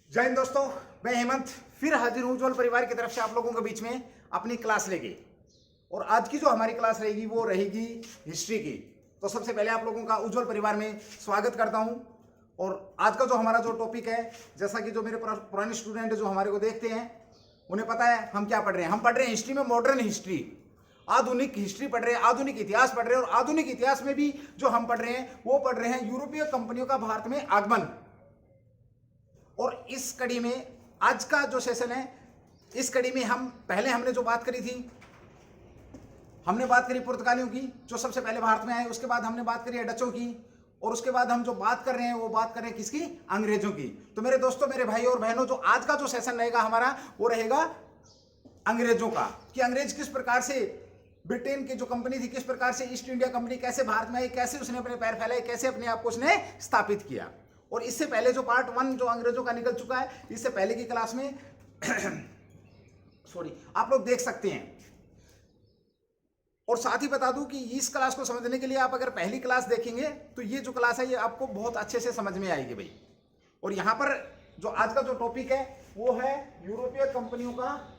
जय हिंद दोस्तों, मैं हेमंत फिर हाजिर हूँ उज्ज्वल परिवार की तरफ से आप लोगों के बीच में अपनी क्लास लेके। और आज की जो हमारी क्लास रहेगी वो रहेगी हिस्ट्री की। तो सबसे पहले आप लोगों का उज्ज्वल परिवार में स्वागत करता हूँ। और आज का जो हमारा जो टॉपिक है, जैसा कि जो मेरे पुराने स्टूडेंट जो हमारे को देखते हैं उन्हें पता है हम क्या पढ़ रहे हैं। हम पढ़ रहे हैं हिस्ट्री में मॉडर्न हिस्ट्री, आधुनिक हिस्ट्री पढ़ रहे हैं, आधुनिक इतिहास पढ़ रहे हैं। और आधुनिक इतिहास में भी जो हम पढ़ रहे हैं वो पढ़ रहे हैं यूरोपीय कंपनियों का भारत में आगमन। और इस कड़ी में आज का जो सेशन है, इस कड़ी में हमने जो बात करी थी, हमने बात करी पुर्तगालियों की जो सबसे पहले भारत में आए। उसके बाद हमने बात करी डचों की, और उसके बाद हम जो बात कर रहे हैं वो बात कर रहे हैं किसकी? अंग्रेजों की। तो मेरे दोस्तों, मेरे भाई और बहनों, जो आज का जो सेशन रहेगा हमारा वो रहेगा अंग्रेजों का, कि अंग्रेज किस प्रकार से, ब्रिटेन की जो कंपनी थी किस प्रकार से, ईस्ट इंडिया कंपनी कैसे भारत में आई, कैसे उसने अपने पैर फैलाए, कैसे अपने आप को उसने स्थापित किया। और इससे पहले जो पार्ट 1 जो अंग्रेजों का निकल चुका है, इससे पहले की क्लास में सॉरी, आप लोग देख सकते हैं। और साथ ही बता दूं कि इस क्लास को समझने के लिए आप अगर पहली क्लास देखेंगे तो ये जो क्लास है ये आपको बहुत अच्छे से समझ में आएगी भाई। और यहां पर जो आज का जो टॉपिक है वो है यूरोपीय कंपनियों का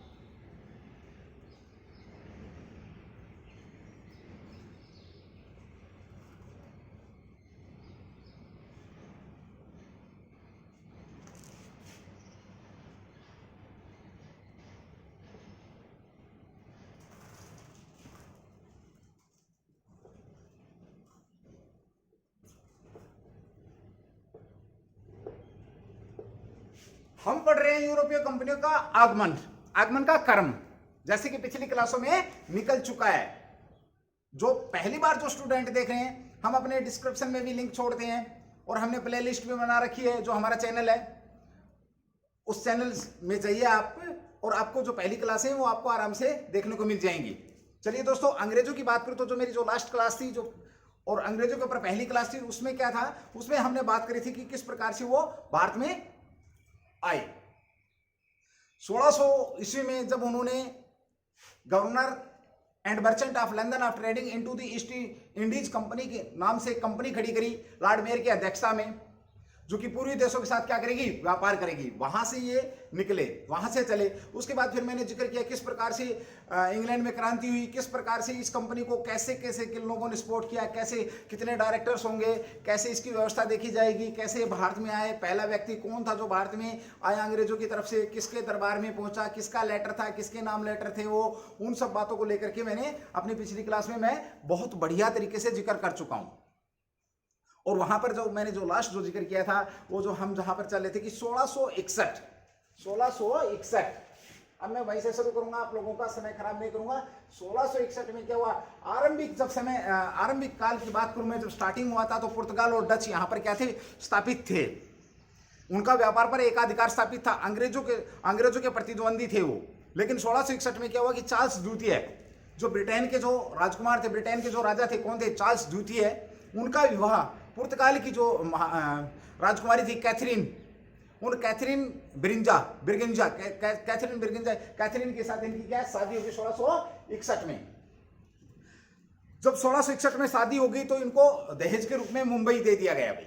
हम पढ़ रहे हैं यूरोपीय कंपनियों का आगमन, आगमन का क्रम, जैसे कि पिछली क्लासों में निकल चुका है। जो पहली बार जो स्टूडेंट देख रहे हैं, हम अपने डिस्क्रिप्शन में भी लिंक छोड़ते हैं, और हमने प्लेलिस्ट भी बना रखी है जो हमारा चैनल है, उस चैनल में जाइए आप, और आपको जो पहली क्लास है वो आपको आराम से देखने को मिल जाएंगी। चलिए दोस्तों, अंग्रेजों की बात करूं तो जो मेरी जो लास्ट क्लास थी, जो और अंग्रेजों के ऊपर पहली क्लास थी, उसमें क्या था, उसमें हमने बात करी थी कि किस प्रकार से वो भारत में आए। 1600 ईस्वी में जब उन्होंने governor and merchant of London of trading into the East Indies company के नाम से कंपनी खड़ी करी लॉर्ड मेयर की अध्यक्षता में, जो कि पूर्वी देशों के साथ क्या करेगी? व्यापार करेगी। वहां से ये निकले, वहां से चले। उसके बाद फिर मैंने जिक्र किया किस प्रकार से इंग्लैंड में क्रांति हुई, किस प्रकार से इस कंपनी को कैसे कैसे किन लोगों ने सपोर्ट किया, कैसे कितने डायरेक्टर्स होंगे, कैसे इसकी व्यवस्था देखी जाएगी, कैसे भारत में आए, पहला व्यक्ति कौन था जो भारत में आया अंग्रेजों की तरफ से, किसके दरबार में पहुंचा, किसका लेटर था, किसके नाम लेटर थे वो, उन सब बातों को लेकर के मैंने अपनी पिछली क्लास में मैं बहुत बढ़िया तरीके से जिक्र कर चुका हूं। और वहां पर जो मैंने जो लास्ट जो जिक्र किया था, वो जो हम जहां पर चल रहे थे कि 1661, अब मैं वहीं से शुरू करूंगा, आप लोगों का समय खराब नहीं करूंगा। 1661 में क्या हुआ? आरंभिक जब समय, आरंभिक काल की बात करूं मैं, जब स्टार्टिंग हुआ था तो पुर्तगाल और डच यहां पर क्या थे? स्थापित थे। उनका व्यापार पर एकाधिकार स्थापित था। अंग्रेजों के प्रतिद्वंदी थे वो। लेकिन 1661 में क्या हुआ कि चार्ल्स द्वितीय, जो ब्रिटेन के जो राजकुमार थे, ब्रिटेन के जो राजा थे, कौन थे? चार्ल्स द्वितीय, उनका विवाह पुर्तगाल की जो राजकुमारी थी कैथरीन, उन कैथरीन के साथ इनकी क्या शादी होगी 1661 में। जब 1661 में शादी हो गई तो इनको दहेज के रूप में मुंबई दे दिया गया भाई।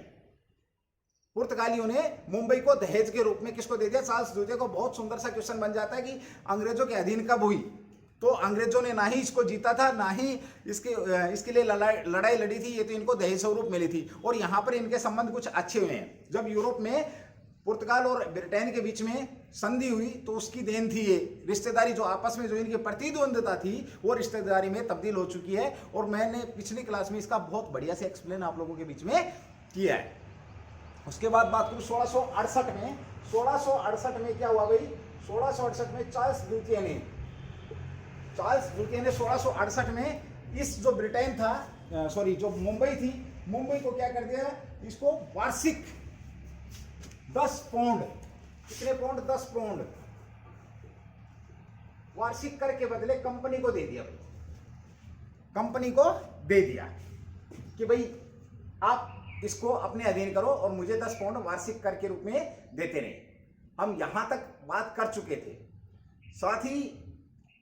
पुर्तगालियों ने मुंबई को दहेज के रूप में किसको दे दिया? चार्ल्स द्वितीय को। बहुत सुंदर सा क्वेश्चन बन जाता है कि अंग्रेजों के अधीन कब हुई? तो अंग्रेजों ने ना ही इसको जीता था, ना ही इसके लिए लड़ाई लड़ी थी, ये तो इनको दहेज स्वरूप मिली थी। और यहाँ पर इनके संबंध कुछ अच्छे हुए हैं। जब यूरोप में पुर्तगाल और ब्रिटेन के बीच में संधि हुई तो उसकी देन थी ये रिश्तेदारी, जो आपस में जो इनकी प्रतिद्वंदता थी वो रिश्तेदारी में तब्दील हो चुकी है। और मैंने पिछली क्लास में इसका बहुत बढ़िया से एक्सप्लेन आप लोगों के बीच में किया है। उसके बाद बात करूं 1668 में, 1668 में क्या हुआ भाई? 1668 में चार्ल्स द्वितीय ने 1668 में इस जो ब्रिटेन था, जो मुंबई थी, मुंबई को क्या कर दिया? इसको वार्षिक 10 पाउंड, कितने पाउंड? 10 पाउंड वार्षिक कर के बदले कंपनी को दे दिया। कंपनी को दे दिया कि भाई आप इसको अपने अधीन करो और मुझे 10 पाउंड वार्षिक कर के रूप में देते रहे। हम यहां तक बात कर चुके थे। साथ ही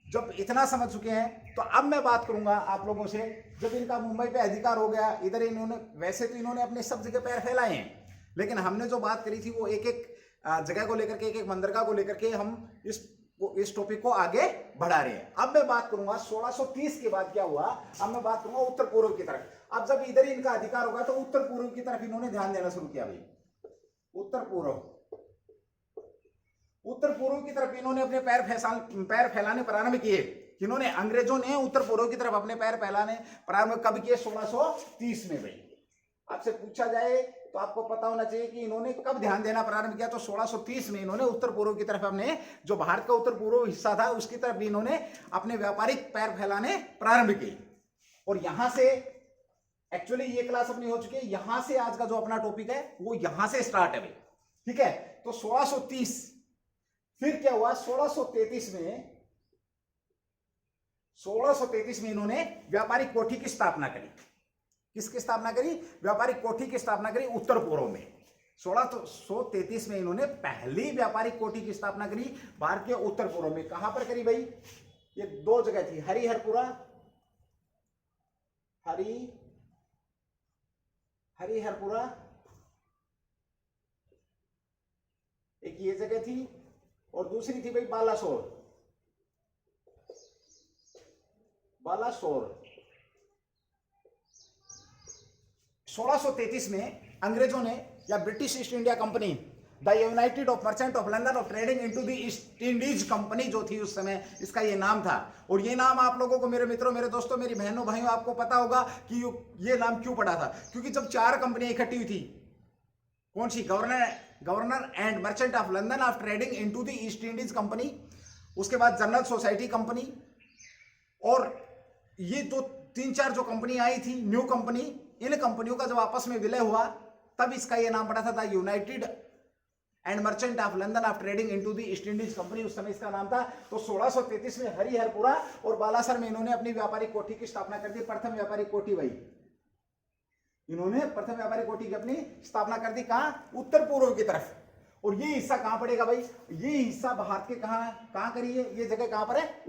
जब इतना समझ चुके हैं तो अब मैं बात करूंगा आप लोगों से, जब इनका मुंबई पे अधिकार हो गया, इधर इन्होंने, वैसे तो इन्होंने अपने सब जगह पैर फैलाए हैं, लेकिन हमने जो बात करी थी वो एक एक जगह को लेकर के, एक एक बंदरगाह को लेकर के हम इस टॉपिक को आगे बढ़ा रहे हैं। अब मैं बात करूंगा 1630 के बाद क्या हुआ। अब मैं बात करूंगा उत्तर पूर्व की तरफ। अब जब इधर इनका अधिकार होगा तो उत्तर पूर्व की तरफ इन्होंने ध्यान देना शुरू किया भाई। उत्तर पूर्व की तरफ इन्होंने अपने पैर फैलाने प्रारंभ किए। इन्होंने, अंग्रेजों ने उत्तर पूर्व की तरफ अपने पैर फैलाने प्रारंभ कब किए? 1630 में भाई। आपसे पूछा जाए तो आपको पता होना चाहिए कि इन्होंने कब ध्यान देना प्रारंभ किया। तो 1630 में इन्होंने उत्तर पूर्व की तरफ, अपने जो भारत का उत्तर पूर्व हिस्सा था उसकी तरफ भी इन्होंने अपने व्यापारिक पैर फैलाने प्रारंभ किए। और यहां से एक्चुअली ये क्लास अपनी हो चुकी है। यहां से आज का जो अपना टॉपिक है वो यहां से स्टार्ट है भाई, ठीक है। तो 1630 फिर क्या हुआ? 1633 में इन्होंने व्यापारिक कोठी की स्थापना करी। किसकी स्थापना करी? व्यापारिक कोठी की स्थापना करी उत्तर पूर्व में। 1633 में इन्होंने पहली व्यापारिक कोठी की स्थापना करी भारत के उत्तर पूर्व में। कहां पर करी भाई? ये दो जगह थी, हरिहरपुरा एक ये जगह थी, और दूसरी थी भाई बालासोर। 1633 में अंग्रेजों ने, या British east India company, the United of merchant of London of trading into the East Indies company जो थी उस समय, इसका ये नाम था। और ये नाम आप लोगों को, मेरे मित्रों, मेरे दोस्तों, मेरी बहनों भाइयों, आपको पता होगा कि ये नाम क्यों पड़ा था। क्योंकि जब चार कंपनियां इकट्ठी हुई थी, कौन सी? Governor and merchant of London of trading into the East Indies company, उसके बाद जनरल सोसाइटी कंपनी, और ये जो तीन चार जो कंपनी आई थी न्यू कंपनी, इन कंपनियों का जब आपस में विलय हुआ तब इसका ये नाम पड़ा था the United and merchant of London of trading into the East Indies company, उस समय इसका नाम था। तो 1633 में हरिहरपुरा और बालासर में इन्होंने अपनी व्यापारिक कोठी की स्थापना कर दी। प्रथम व्यापारिक कोठी भाई, इन्होंने प्रथम व्यापारिक कोठी की अपनी स्थापना कर दी। कहां? उत्तर पूर्व की तरफ। और ये हिस्सा कहां पड़ेगा भाई? ये हिस्सा भारत के कहां करी है? ये जगह कहां पर है?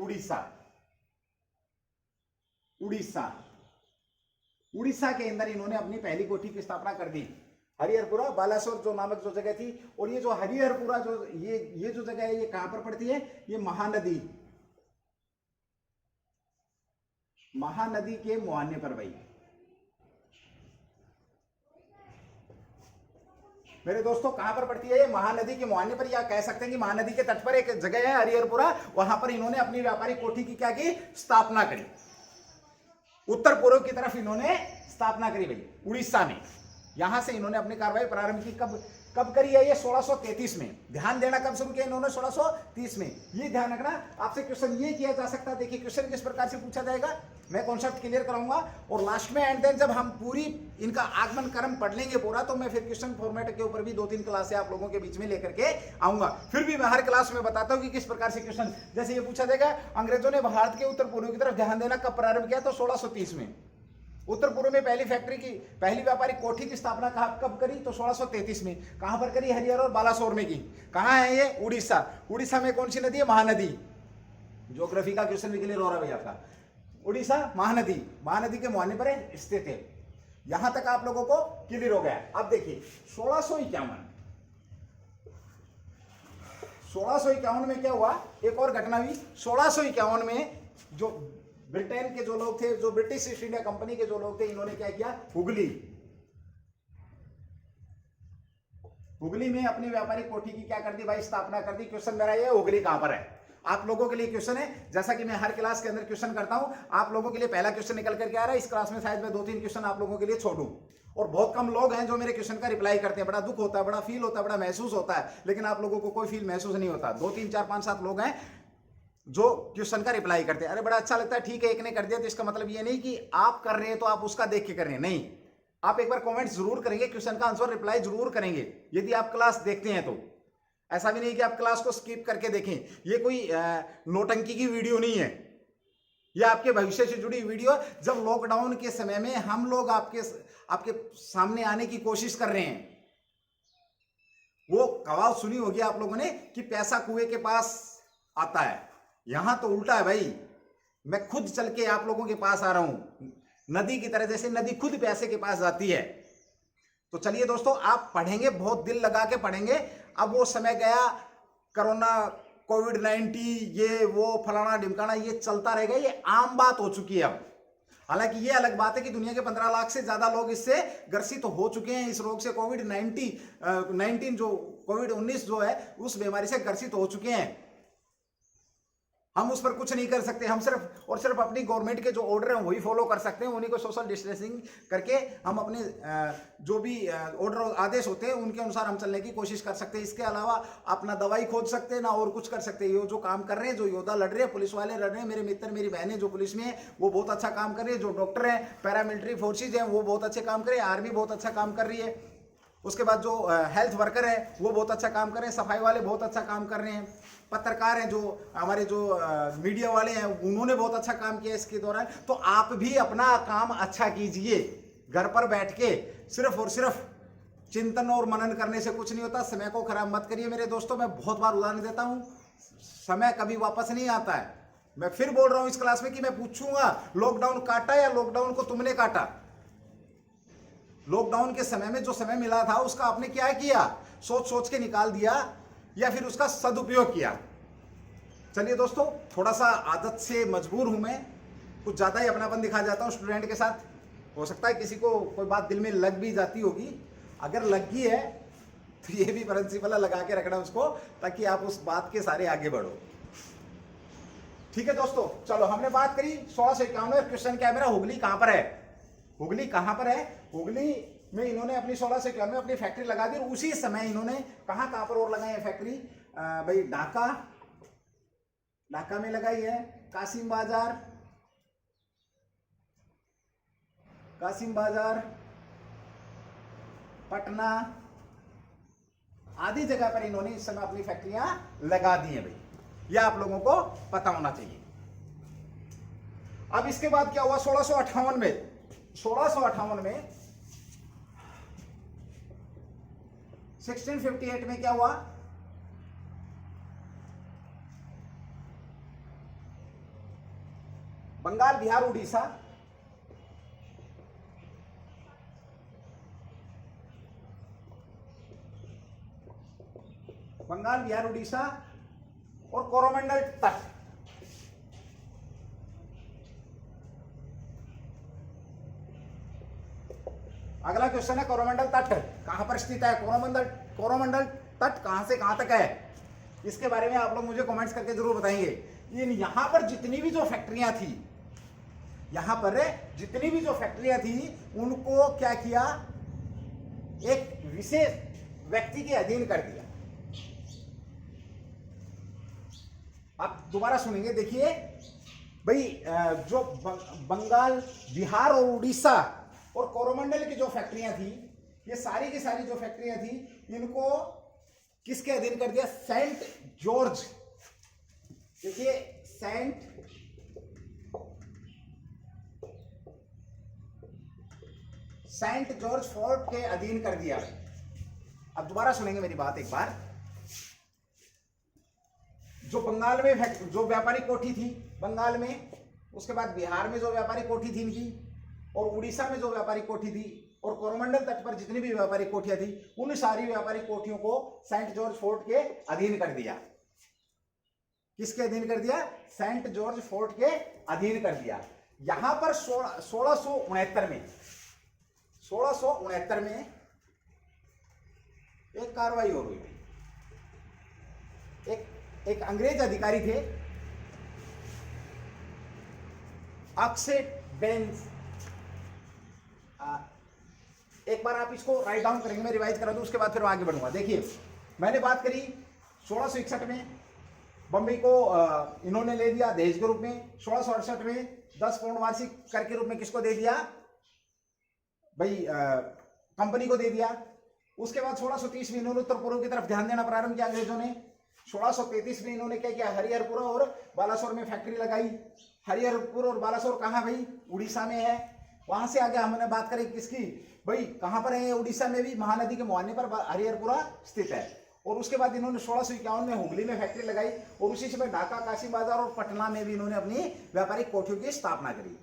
उड़ीसा के अंदर इन्होंने अपनी पहली कोठी की स्थापना कर दी। हरिहरपुरा, बालासोर जो नामक जो जगह थी। और ये जो हरिहरपुरा जो ये जो जगह है, ये कहां पर पड़ती है? ये महानदी के मुहाने पर भाई। मेरे दोस्तों, कहां पर पड़ती है? ये महानदी के मुहाने पर, या कह सकते हैं कि महानदी के तट पर एक जगह है हरिहरपुरा। वहां पर इन्होंने अपनी व्यापारिक कोठी की क्या की? स्थापना करी। उत्तर पूर्व की तरफ इन्होंने स्थापना करी भाई, उड़ीसा में। यहां से इन्होंने अपनी कार्रवाई प्रारंभ की। कब करी है? ये 1633 में। ध्यान देना, कब शुरू किया इन्होंने? 1630 में। ये ध्यान रखना। आपसे क्वेश्चन ये किया जा सकता है, देखिए क्वेश्चन किस प्रकार से पूछा जाएगा, मैं कॉन्सेप्ट क्लियर कराऊंगा और लास्ट में एंड देन जब हम पूरी इनका आगमन क्रम पढ़ लेंगे पूरा, तो मैं फिर क्वेश्चन फॉर्मेट के ऊपर भी 2-3 क्लासें आप लोगों के बीच में लेकर के आऊंगा। फिर भी मैं हर क्लास में बताता हूं कि किस प्रकार से क्वेश्चन, जैसे ये पूछा जाएगा, अंग्रेजों ने भारत के उत्तर पूर्व की तरफ ध्यान देना कब प्रारंभ किया? तो 1630 में। उत्तर पूर्व में पहली फैक्ट्री की, पहली व्यापारिक कोठी की स्थापना कब करी? तो 1633 में। कहां पर करी? हरिहर और बालासोर में की। कहां है ये? उड़ीसा। उड़ीसा में कौन सी नदी है? महानदी। ज्योग्राफी का क्वेश्चन भी क्लियर हो रहा है भैया आपका। उड़ीसा महानदी के मुहाने पर स्थित है। यहां तक आप लोगों को क्लियर हो गया। अब देखिए 1651 में क्या हुआ? एक और घटना हुई। 1651 में जो ब्रिटेन के जो लोग थे, जो ब्रिटिश ईस्ट इंडिया कंपनी के जो लोग थे, इन्होंने क्या किया? हुगली में अपनी व्यापारिक कोठी की क्या कर दी भाई? स्थापना कर दी। क्वेश्चन मेरा ये, हुगली कहां पर है? आप लोगों के लिए क्वेश्चन है, जैसा कि मैं हर क्लास के अंदर क्वेश्चन करता हूं, आप लोगों के लिए पहला क्वेश्चन निकल करके आ रहा है। इस क्लास में शायद मैं 2-3 क्वेश्चन आप लोगों के लिए छोड़ूं। और बहुत कम लोग हैं जो मेरे क्वेश्चन का रिप्लाई करते हैं। बड़ा दुख होता है, बड़ा फील होता है, बड़ा महसूस होता है, लेकिन आप लोगों को कोई फील महसूस नहीं होता। 2, 3, 4, 5, 7 लोग हैं जो क्वेश्चन का रिप्लाई करते हैं। अरे बड़ा अच्छा लगता है, ठीक है, एक ने कर दिया तो इसका मतलब ये नहीं कि आप कर रहे हैं तो आप उसका देख के कर रहे हैं। नहीं, आप एक बार कमेंट जरूर करेंगे, क्वेश्चन का आंसर रिप्लाई जरूर करेंगे यदि आप क्लास देखते हैं तो। ऐसा भी नहीं कि आप क्लास को स्किप करके देखें। ये कोई नोटंकी की वीडियो नहीं है, ये आपके भविष्य से जुड़ी वीडियो। जब लॉकडाउन के समय में हम लोग आपके सामने आने की कोशिश कर रहे हैं, वो कहावत सुनी होगी आप लोगों ने कि पैसा कुएं के पास आता है। यहां तो उल्टा है भाई, मैं खुद चल के आप लोगों के पास आ रहा हूं, नदी की तरह। जैसे नदी खुद पैसे के पास जाती है, तो चलिए दोस्तों, आप पढ़ेंगे, बहुत दिल लगा के पढ़ेंगे। अब वो समय गया, कोरोना, कोविड-19, ये वो फलाना ढिमकाना, ये चलता रहेगा, ये आम बात हो चुकी है अब। हालांकि ये अलग बात है कि दुनिया के 15 लाख से ज्यादा लोग इससे ग्रसित तो हो चुके हैं, इस रोग से, कोविड-19 जो कोविड-19 जो है उस बीमारी से ग्रसित हो चुके हैं। हम उस पर कुछ नहीं कर सकते, हम सिर्फ और सिर्फ अपनी गवर्नमेंट के जो ऑर्डर हैं वही फॉलो कर सकते हैं, उन्हीं को सोशल डिस्टेंसिंग करके हम अपने जो भी ऑर्डर आदेश होते हैं उनके अनुसार हम चलने की कोशिश कर सकते हैं। इसके अलावा अपना दवाई खोज सकते हैं ना और कुछ कर सकते हैं। ये जो काम कर रहे हैं, जो योद्धा लड़ रहे हैं, पुलिस वाले लड़ रहे हैं, मेरे मित्र मेरी बहनें जो पुलिस में है वो बहुत अच्छा काम कर रही है, जो डॉक्टर हैं, पैरामिलिट्री फोर्सेज हैं वो बहुत अच्छे काम कर रहे हैं, आर्मी बहुत अच्छा काम कर रही है, उसके बाद जो हेल्थ वर्कर है वो बहुत अच्छा काम कर रहे हैं, सफाई वाले बहुत अच्छा काम कर रहे हैं, पत्रकार हैं, जो हमारे जो मीडिया वाले हैं उन्होंने बहुत अच्छा काम किया इसके दौरान। तो आप भी अपना काम अच्छा कीजिए, घर पर बैठ के सिर्फ और सिर्फ चिंतन और मनन करने से कुछ नहीं होता। समय को खराब मत करिए मेरे दोस्तों। मैं बहुत बार उदाहरण देता हूं, समय कभी वापस नहीं आता है। मैं फिर बोल रहा हूं इस क्लास में कि मैं पूछूंगा, लॉकडाउन काटा या लॉकडाउन को तुमने काटा? लॉकडाउन के समय में जो समय मिला था उसका आपने क्या किया? सोच सोच के निकाल दिया या फिर उसका सदुपयोग किया? चलिए दोस्तों, थोड़ा सा आदत से मजबूर हूं मैं, कुछ ज्यादा ही अपनापन दिखा जाता हूं स्टूडेंट के साथ। हो सकता है किसी को कोई बात दिल में लग भी जाती होगी, अगर लग गई है तो ये भी प्रिंसिपल है, लगा के रखना उसको, ताकि आप उस बात के सारे आगे बढ़ो। ठीक है दोस्तों, चलो हमने बात करी 1651। क्वेश्चन क्या है मेरा, हुगली कहां पर है? हुगली कहां पर है? हुगली में इन्होंने अपनी 1651 में अपनी फैक्ट्री लगा दी। और उसी समय इन्होंने कहां पर और लगाई है फैक्ट्री? भाई ढाका में लगाई है, कासिम बाजार, पटना आदि जगह पर इन्होंने इस समय अपनी फैक्ट्रियां लगा दी हैं भाई, यह आप लोगों को पता होना चाहिए। अब इसके बाद क्या हुआ? 1658 में 1658 में क्या हुआ? बंगाल, बिहार, उड़ीसा और कोरोमंडल तट, अगला क्वेश्चन है कोरोमंडल तट कहां पर स्थित है? कोरोमंडल तट कहां से कहां तक है? इसके बारे में आप लोग मुझे कमेंट्स करके जरूर बताएंगे। यहां पर जितनी भी जो फैक्ट्रियां थी, उनको क्या किया? एक विशेष व्यक्ति के अधीन कर दिया। आप दोबारा सुनेंगे, देखिए भाई, जो बंगाल, बिहार और उड़ीसा और कोरोमंडल की जो फैक्ट्रियां थी, ये सारी की सारी जो फैक्ट्रियां थी, इनको किसके अधीन कर दिया? सेंट जॉर्ज, देखिए सेंट जॉर्ज फोर्ट के अधीन कर दिया। अब दोबारा सुनेंगे मेरी बात एक बार। जो बंगाल में जो व्यापारी कोठी थी बंगाल में, उसके बाद बिहार में जो व्यापारी कोठी थी इनकी, और उड़ीसा में जो व्यापारी कोठी थी, और कोरोमंडल तट पर जितनी भी व्यापारी कोठियां थी, उन सारी व्यापारी कोठियों को सेंट जॉर्ज फोर्ट के अधीन कर दिया। किसके अधीन कर दिया? सेंट जॉर्ज फोर्ट के अधीन कर दिया। यहां पर 1669 में एक कार्रवाई हो रही थी। एक अंग्रेज अधिकारी थे, ऑक्सेट बेंस। एक बार आप इसको राइट डाउन करेंगे, मैं रिवाइज करा दूं, उसके बाद फिर आगे बढ़ूंगा। देखिए, मैंने बात करी 1661 में बम्बई को इन्होंने ले दिया दहेज के रूप में। 1668 में 10 पाउंड वार्षिक कर के रूप में किसको दे दिया? भाई कंपनी को दे दिया। उसके बाद 1630 में इन्होंने उत्तर पूर्व की तरफ ध्यान देना प्रारंभ किया अंग्रेजों ने। 1633 में इन्होंने क्या किया? हरिहरपुरा और बालासोर में फैक्ट्री लगाई। हरिहरपुर और बालासोर कहाँ भाई? उड़ीसा में है। वहां से आगे हमने बात करी किसकी? भाई कहां पर है? उड़ीसा में भी महानदी के मुहाने पर हरिहरपुरा स्थित है। और उसके बाद इन्होंने 1651 में हुगली में फैक्ट्री लगाई, और उसी समय ढाका, कासिम बाजार और पटना में भी इन्होंने अपनी व्यापारिक कोठियों की स्थापना करी।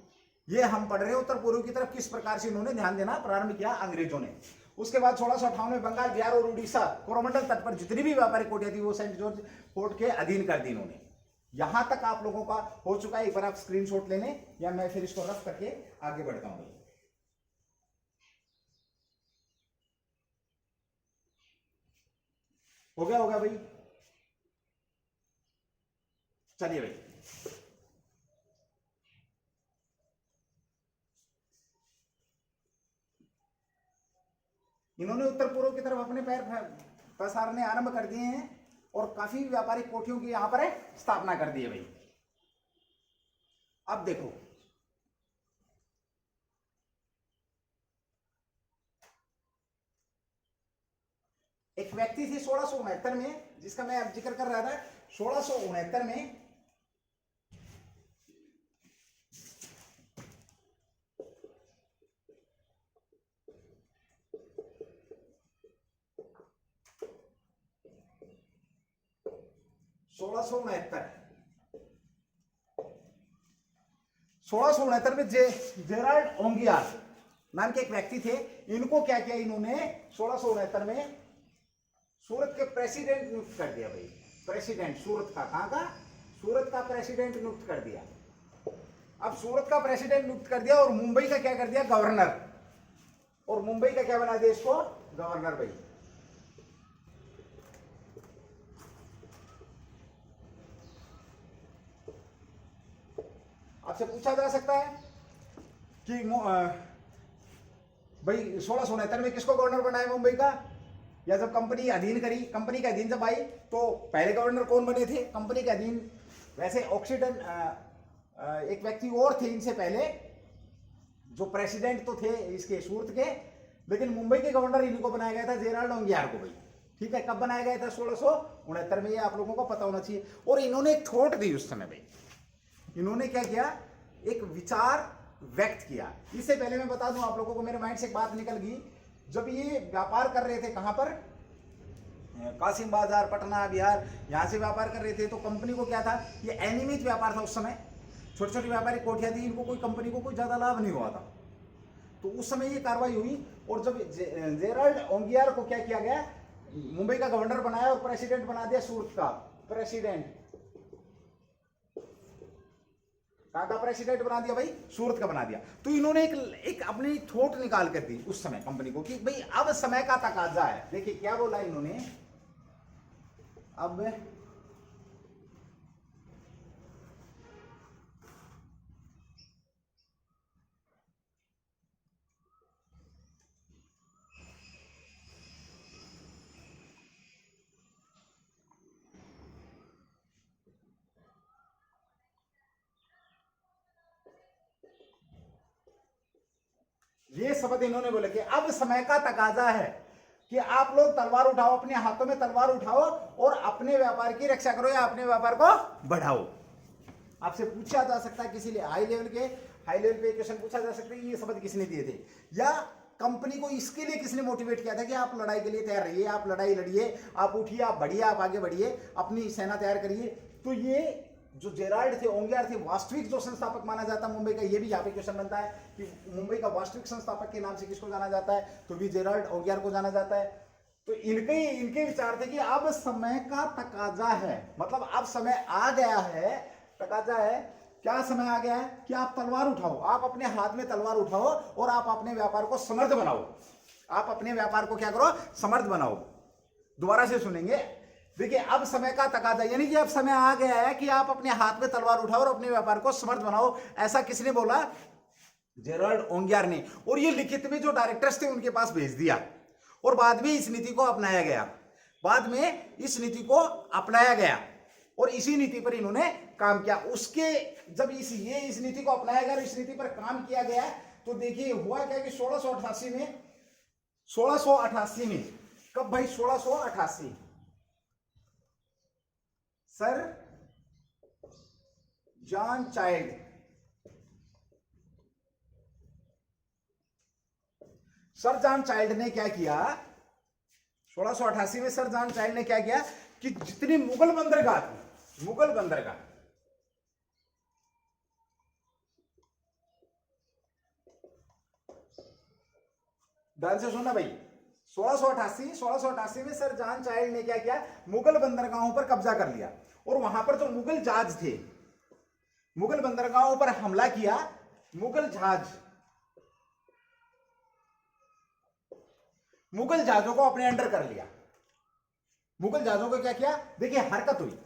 ये हम पढ़ रहे हैं उत्तर पूर्व की तरफ किस प्रकार से इन्होंने ध्यान देना प्रारंभ किया अंग्रेजों ने। उसके बाद 1658 में बंगाल, बिहार और उड़ीसा कोरोमंडल तट पर जितनी भी व्यापारिक कोठियां थी वो सेंट जॉर्ज फोर्ट के अधीन कर दी इन्होंने। यहां तक आप लोगों का हो चुका है। एक बार आप स्क्रीनशॉट ले लें या मैं फिर इसको रफ करके आगे बढ़ता हूं। हो गया भाई, चलिए भाई। इन्होंने उत्तर पूर्व की तरफ अपने पैर पसारने आरंभ कर दिए हैं और काफी व्यापारिक कोठियों की यहां पर स्थापना कर दी है भाई। अब देखो, एक व्यक्ति थे 1669 में, जिसका मैं अब जिक्र कर रहा था। 1669 में सोलह सौ उनहत्तर में जेराल्ड ओंगियार नाम के एक व्यक्ति थे। इनको क्या किया इन्होंने 1669 में सूरत के प्रेसिडेंट नियुक्त कर दिया भाई। प्रेसिडेंट सूरत का, कहां का? सूरत का प्रेसिडेंट नियुक्त कर दिया। अब सूरत का प्रेसिडेंट नियुक्त कर दिया और मुंबई का क्या कर दिया? गवर्नर। और मुंबई का क्या बना दिया इसको? गवर्नर भाई। आपसे पूछा जा सकता है कि भाई 1669 में किसको गवर्नर बनाया मुंबई का? या जब कंपनी अधीन करी, कंपनी के अधीन जब आई तो पहले गवर्नर कौन बने थे कंपनी के अधीन? वैसे ऑक्सीडन एक व्यक्ति और थे इनसे पहले जो प्रेसिडेंट तो थे इसके सूरत के, लेकिन मुंबई के गवर्नर इनको बनाया गया था जेराल्ड ओंगियार को भाई। ठीक है, कब बनाया गया था? 1669 में। ये आप लोगों को पता होना चाहिए। और इन्होंने एक थॉट दी उस समय भाई। इन्होंने क्या किया? एक विचार व्यक्त किया। इससे पहले मैं बता दूं आप लोगों को, मेरे माइंड से एक बात निकल गई। जब ये व्यापार कर रहे थे, कहां पर? कासिम बाजार, पटना, बिहार, यहां से व्यापार कर रहे थे, तो कंपनी को क्या था? ये अनियमित व्यापार था उस समय। छोटी छोटी व्यापारिक कोठियां थी, इनको कोई कंपनी को कोई ज्यादा लाभ नहीं हुआ था। तो उस समय ये कार्रवाई हुई और जब जेराल्ड ओंगियार को क्या किया गया? मुंबई का गवर्नर बनाया और प्रेसिडेंट बना दिया सूरत का प्रेसिडेंट। कहां का प्रेसिडेंट बना दिया भाई? सूरत का बना दिया। तो इन्होंने एक अपनी थोट निकाल कर दी उस समय कंपनी को कि भाई अब समय का तकाजा है। देखिए क्या बोला इन्होंने, अब ये शब्द इन्होंने बोले कि अब समय का तकाजा है कि आप लोग तलवार उठाओ, अपने हाथों में तलवार उठाओ और अपने व्यापार की रक्षा करो या अपने व्यापार को बढ़ाओ। आपसे पूछा जा सकता है किसी हाई लेवल पे क्वेश्चन पूछा जा सकता है ये शब्द किसने दिए थे, या कंपनी को इसके लिए किसने मोटिवेट किया था कि आप लड़ाई के लिए तैयार रहिए, आप लड़ाई लड़िए, आप उठिए, आप बढ़िए, आप आगे बढ़िए, अपनी सेना तैयार करिए। तो ये जो जेराल्ड थे, ओंगियार थे, वास्तविक जो संस्थापक माना जाता है मुंबई का, ये भी यहाँ पे क्वेश्चन बनता है कि मुंबई का वास्तविक संस्थापक के नाम से किसको जाना जाता है? तो भी जेराल्ड ओंगियार को जाना जाता है। तो इनके विचार थे कि अब समय का तकाजा है, मतलब अब समय आ गया है, तकाजा है। क्या समय आ गया है? कि आप तलवार उठाओ, आप अपने हाथ में तलवार उठाओ और आप अपने व्यापार को समर्थ बनाओ। आप अपने व्यापार को क्या करो? समर्थ बनाओ। दोबारा से सुनेंगे, देखिए अब समय का तकाजा, यानी कि अब समय आ गया है कि आप अपने हाथ में तलवार उठाओ और अपने व्यापार को समर्थ बनाओ। ऐसा किसने बोला? जेराल्ड ओंगियार ने। और ये लिखित में जो डायरेक्टर्स थे उनके पास भेज दिया और बाद में इस नीति को अपनाया गया। बाद में इस नीति को अपनाया गया और इसी नीति पर इन्होंने काम किया। उसके जब इस नीति को अपनाया गया और इस नीति पर काम किया गया, तो देखिए हुआ क्या कि 1688 में कब भाई? 1688 sir John child, sir John child ने क्या किया? 1688 में सर जॉन चाइल्ड ने क्या किया कि जितनी मुगल बंदरगाह थी, मुगल बंदरगाह, ध्यान से सुनना भाई, 1688 में सर जॉन चाइल्ड ने क्या किया, मुगल बंदरगाहों पर कब्जा कर लिया और वहां पर जो मुगल जहाज थे, मुगल बंदरगाहों पर हमला किया। मुगल जहाजों को अपने अंडर कर लिया। मुगल जहाजों को क्या किया, देखिए हरकत हुई।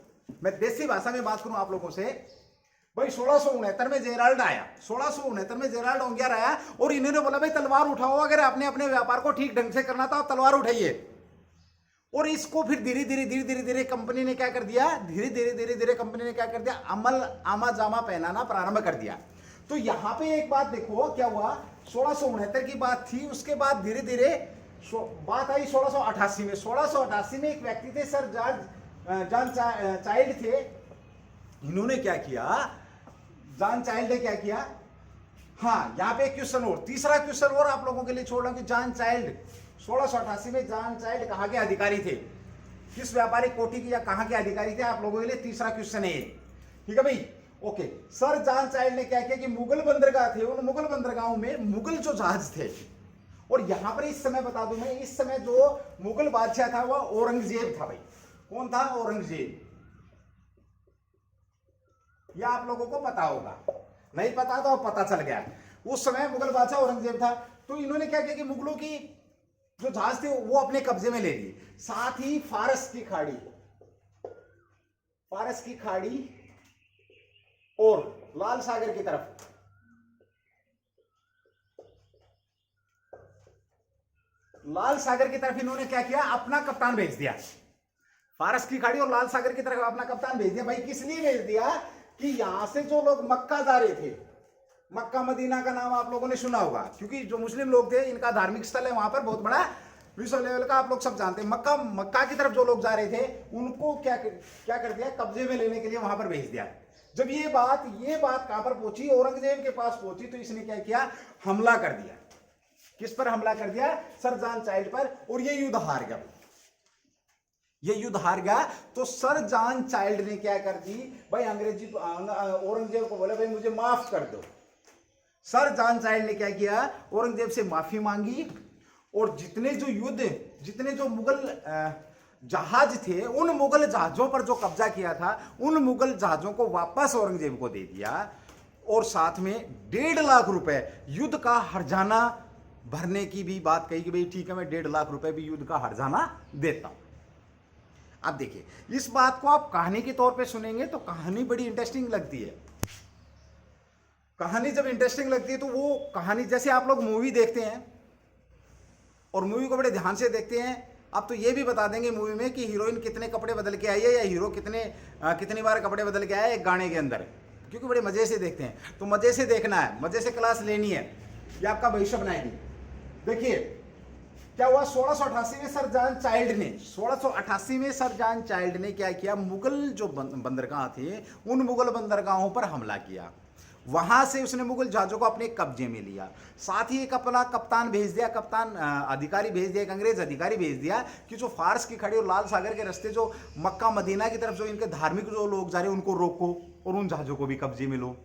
मैं देसी भाषा में बात करूं आप लोगों से, भाई 1669 में जेराल्ड आया, 1669 में जेराल्ड ओंगियार आया और इन्होंने बोला भाई तलवार उठाओ, अगर आपने अपने व्यापार को ठीक ढंग से करना था तलवार उठाइए। और इसको फिर धीरे धीरे कंपनी ने क्या कर दिया, धीरे धीरे कंपनी ने क्या कर दिया, अमल आमा जामा पहनाना प्रारंभ कर दिया। तो यहां पे एक बात देखो क्या हुआ, 1669 की बात थी, उसके बाद धीरे धीरे बात आई 1688 में। 1688 में एक व्यक्ति थे सर जॉन चाइल्ड थे, इन्होंने क्या किया, जॉन चाइल्ड ने क्या किया, हाँ यहाँ पे एक क्वेश्चन और, तीसरा क्वेश्चन और आप लोगों के लिए छोड़ रहा हूं कि जॉन चाइल्ड 1688 में जॉन चाइल्ड कहां के अधिकारी थे, किस व्यापारिक कोटि की या कहां के अधिकारी थे, आप लोगों के लिए तीसरा क्वेश्चन है। ठीक है भाई, ओके। सर जॉन चाइल्ड ने क्या किया कि मुगल बंदरगाह थे, उन मुगल बंदरगाहों में मुगल जो जहाज थे, और यहां पर इस समय बता दूं मैं, इस समय जो मुगल बादशाह था वह औरंगजेब था भाई। कौन था, औरंगजेब। यह आप लोगों को पता होगा, नहीं पता तो पता चल गया। उस समय मुगल बादशाह औरंगजेब था। तो इन्होंने क्या किया कि मुगलों की जो जहाज थे वो अपने कब्जे में ले लिए, साथ ही फारस की खाड़ी और लाल सागर की तरफ, इन्होंने क्या किया, अपना कप्तान भेज दिया। फारस की खाड़ी और लाल सागर की तरफ अपना कप्तान भेज दिया। भाई किस लिए भेज दिया कि यहां से जो लोग मक्का जा रहे थे, मक्का मदीना का नाम आप लोगों ने सुना होगा, क्योंकि जो मुस्लिम लोग थे इनका धार्मिक स्थल है, वहां पर बहुत बड़ा विश्व लेवल का, आप लोग सब जानते हैं। मक्का की तरफ जो लोग जा रहे थे उनको क्या कर दिया, कब्जे में लेने के लिए वहां पर भेज दिया। जब ये बात कहां पर पहुंची, औरंगजेब के पास पहुंची, तो इसने क्या किया, हमला कर दिया। किस पर हमला कर दिया, सर जॉन चाइल्ड पर, और ये युद्ध हार गया। तो सर जॉन चाइल्ड ने क्या कर दी भाई, औरंगजेब को बोले भाई मुझे माफ कर दो। सर जॉन चाइल्ड ने क्या किया, औरंगजेब से माफी मांगी, और जितने जो मुगल जहाज थे, उन मुगल जहाजों पर जो कब्जा किया था, उन मुगल जहाजों को वापस औरंगजेब को दे दिया, और साथ में 1.5 लाख रुपए युद्ध का हर्जाना भरने की भी बात कही कि भाई ठीक है, मैं 1.5 लाख रुपए भी युद्ध का हर्जाना देता हूं। आप देखिए, इस बात को आप कहानी के तौर पे सुनेंगे तो कहानी बड़ी इंटरेस्टिंग लगती है। कहानी जब इंटरेस्टिंग लगती है तो वो कहानी, जैसे आप लोग मूवी देखते हैं और मूवी को बड़े ध्यान से देखते हैं, आप तो ये भी बता देंगे मूवी में कि हीरोइन कितने कपड़े बदल के आई है या हीरो कितनी बार कपड़े बदल के आया है एक गाने के अंदर, क्योंकि बड़े मजे से देखते हैं। तो मजे से देखना है, मजे से क्लास लेनी है, ये आपका भविष्य बनाएगी। देखिए क्या हुआ, 1688 में सर जॉन चाइल्ड ने क्या किया, मुगल जो बंदरगाह थे उन मुगल बंदरगाहों पर हमला किया, वहां से उसने मुगल जहाजों को अपने कब्जे में लिया। साथ ही एक अपना कप्तान भेज दिया, अधिकारी भेज दिया, एक अंग्रेज अधिकारी भेज दिया कि जो फारस की खाड़ी और लाल सागर के रास्ते जो मक्का मदीना की तरफ जो इनके धार्मिक जो लोग जा रहे हैं उनको रोको और उन जहाजों को भी कब्जे में लो।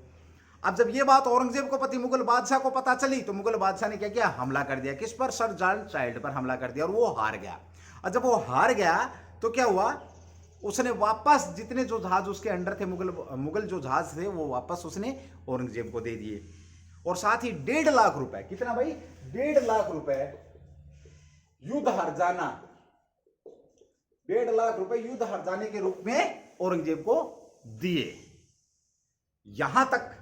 अब जब ये बात औरंगजेब को मुगल बादशाह को पता चली, तो मुगल बादशाह ने क्या किया, हमला कर दिया। किस पर, सर जॉन चाइल्ड पर हमला कर दिया, और वो हार गया। और जब वो हार गया तो क्या हुआ, उसने वापस जितने जो जहाज उसके अंडर थे, मुगल जो जहाज थे, वो वापस उसने औरंगजेब को दे दिए, और साथ ही 1.5 लाख रुपए, कितना भाई, 1.5 लाख रुपए युद्ध हर्जाना, 1.5 लाख रुपए युद्ध हर्जाने के रूप में औरंगजेब को दिए। यहां तक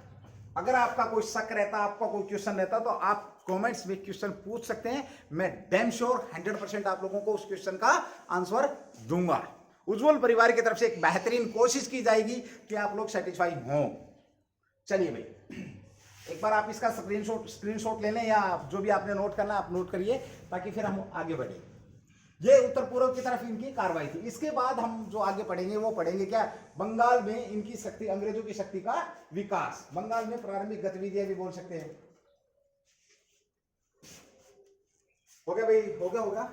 अगर आपका कोई शक रहता, आपका कोई क्वेश्चन रहता, तो आप कमेंट्स में क्वेश्चन पूछ सकते हैं। मैं डैम श्योर 100% आप लोगों को उस क्वेश्चन का आंसर दूंगा। उज्जवल परिवार की तरफ से एक बेहतरीन कोशिश की जाएगी कि आप लोग सेटिस्फाई हों। चलिए भाई, एक बार आप इसका स्क्रीनशॉट ले लें, या जो भी आपने नोट करना आप नोट करिए, ताकि फिर हम आगे बढ़े। ये उत्तर पूर्व की तरफ इनकी कार्रवाई थी। इसके बाद हम जो आगे पढ़ेंगे वो पढ़ेंगे क्या, बंगाल में इनकी शक्ति, अंग्रेजों की शक्ति का विकास, बंगाल में प्रारंभिक गतिविधियां भी बोल सकते हैं। हो गया भाई, होगा।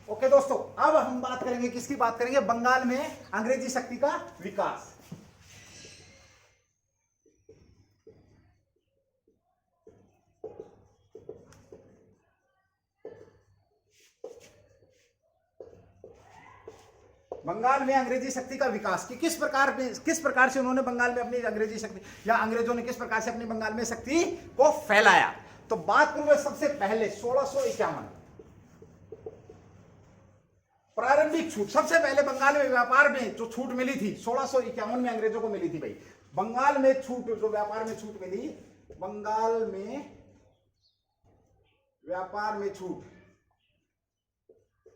ओके दोस्तों, अब हम बात करेंगे, किसकी बात करेंगे? बंगाल में अंग्रेजी शक्ति का विकास। बंगाल में अंग्रेजी शक्ति का विकास कि किस प्रकार से उन्होंने बंगाल में अपनी अंग्रेजी शक्ति, या अंग्रेजों ने किस प्रकार से अपनी बंगाल में शक्ति को फैलाया। तो बात करूंगा सबसे पहले 1651 प्रारंभिक छूट। सबसे पहले बंगाल में व्यापार में जो छूट मिली थी 1651 में अंग्रेजों को मिली थी भाई। बंगाल में छूट, जो व्यापार में छूट मिली, बंगाल में व्यापार में छूट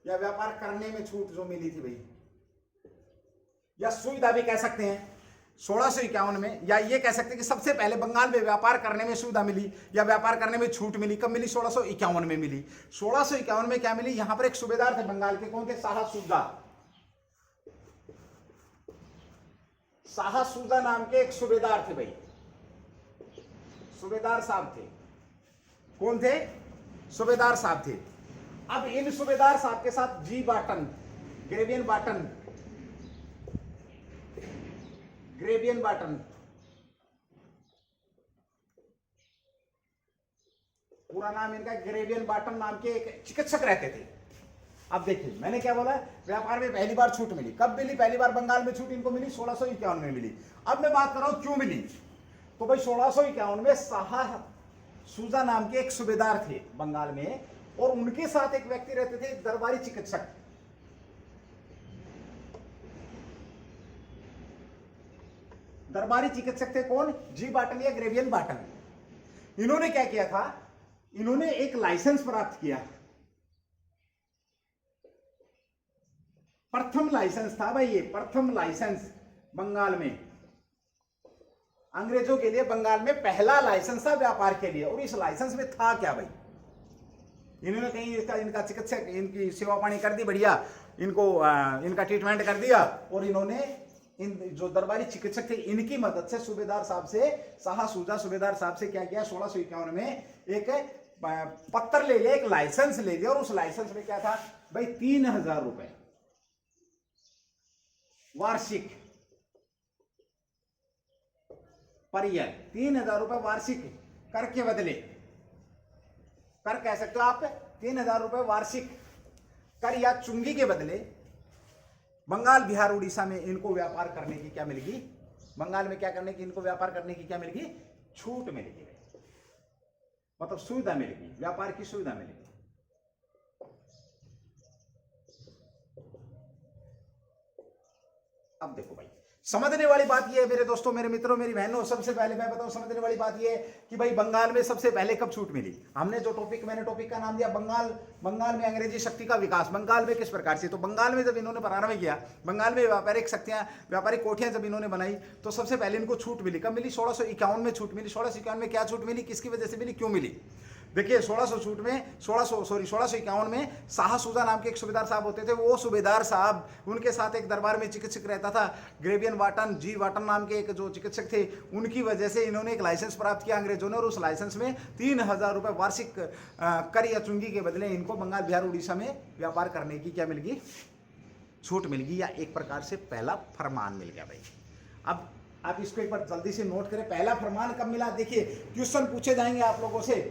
या व्यापार करने में छूट जो मिली थी भाई, या सुविधा भी कह सकते हैं 1651 में, या ये कह सकते हैं कि सबसे पहले बंगाल में व्यापार करने में सुविधा मिली या व्यापार करने में छूट मिली। कब मिली? 1651 में मिली। 1651 में क्या मिली? यहां पर एक सूबेदार थे बंगाल के, कौन थे? शाह सूजा। शाह सूजा नाम के एक सूबेदार थे भाई, सूबेदार साहब थे। कौन थे? सूबेदार साहब थे। अब इन सूबेदार साहब के साथ जी बाटन, ग्रेवियन बाटन, ग्रेवियन बाटन, पूरा नाम इनका ग्रेवियन बाटन नाम के एक चिकित्सक रहते थे। अब देखिए, मैंने क्या बोला? व्यापार में पहली बार छूट मिली। कब मिली पहली बार बंगाल में छूट इनको मिली? 1651 में मिली। अब मैं बात कर रहा हूं क्यों मिली। तो भाई 1651 में शाह सूजा नाम के एक सूबेदार थे बंगाल में, और उनके साथ एक व्यक्ति रहते थे, दरबारी चिकित्सक। दरबारी चिकित्सक थे कौन? जी बाटन या ग्रेवियन बाटन। इन्होंने क्या किया था? इन्होंने एक लाइसेंस प्राप्त किया। प्रथम लाइसेंस था भाई ये, प्रथम लाइसेंस बंगाल में अंग्रेजों के लिए, बंगाल में पहला लाइसेंस था व्यापार के लिए। और इस लाइसेंस में था क्या भाई? इन्होंने कहीं इनका चिकित्सक, इनकी सेवा पानी कर दी बढ़िया, इनको इनका ट्रीटमेंट कर दिया, और इन्होंने इन जो दरबारी चिकित्सक थे इनकी मदद से सूबेदार साहब से, शाह सूजा सूबेदार साहब से क्या किया? 1651 में एक पत्र ले लिया, एक लाइसेंस ले लिया। और उस लाइसेंस में क्या था भाई? 3000 रुपए वार्षिक पर ईयर, 3000 रुपए वार्षिक कर के बदले, कर कह सकते हो आप, 3000 रुपए वार्षिक कर या चुंगी के बदले बंगाल, बिहार, उड़ीसा में इनको व्यापार करने की क्या मिलेगी? बंगाल में क्या करने की, इनको व्यापार करने की क्या मिलेगी? छूट मिलेगी, मतलब सुविधा मिलेगी, व्यापार की सुविधा मिलेगी। अब देखो भाई, समझने वाली बात यह है मेरे दोस्तों, मेरे मित्रों, मेरी बहनों, सबसे पहले मैं बताऊं, समझने वाली बात यह है कि भाई बंगाल में सबसे पहले कब छूट मिली। हमने जो मैंने टॉपिक का नाम दिया बंगाल में अंग्रेजी शक्ति का विकास। बंगाल में किस प्रकार से? तो बंगाल में जब इन्होंने प्रारंभ किया, बंगाल में व्यापारिक शक्तियां, व्यापारिक कोठियां जब इन्होंने बनाई, तो सबसे पहले इनको छूट मिली। कब मिली? 1651 में छूट मिली। 1651 में क्या छूट मिली? किसकी वजह से मिली? क्यों मिली? देखिए 1651 में शाह सूजा नाम के एक सूबेदार साहब होते थे। वो सूबेदार साहब, उनके साथ एक दरबार में चिकित्सक रहता था, ग्रेवियन वाटन, जी वाटन नाम के एक जो चिकित्सक थे। उनकी वजह से इन्होंने एक लाइसेंस प्राप्त किया अंग्रेजों ने, और उस लाइसेंस में 3000 रुपए वार्षिक कर या चुंगी के बदले इनको बंगाल, बिहार, उड़ीसा में व्यापार करने की क्या मिल गई? छूट मिल गई, या एक प्रकार से पहला फरमान मिल गया भाई। अब आप इसको एक बार जल्दी से नोट करें, पहला फरमान कब मिला। देखिए क्वेश्चन पूछे जाएंगे आप लोगों से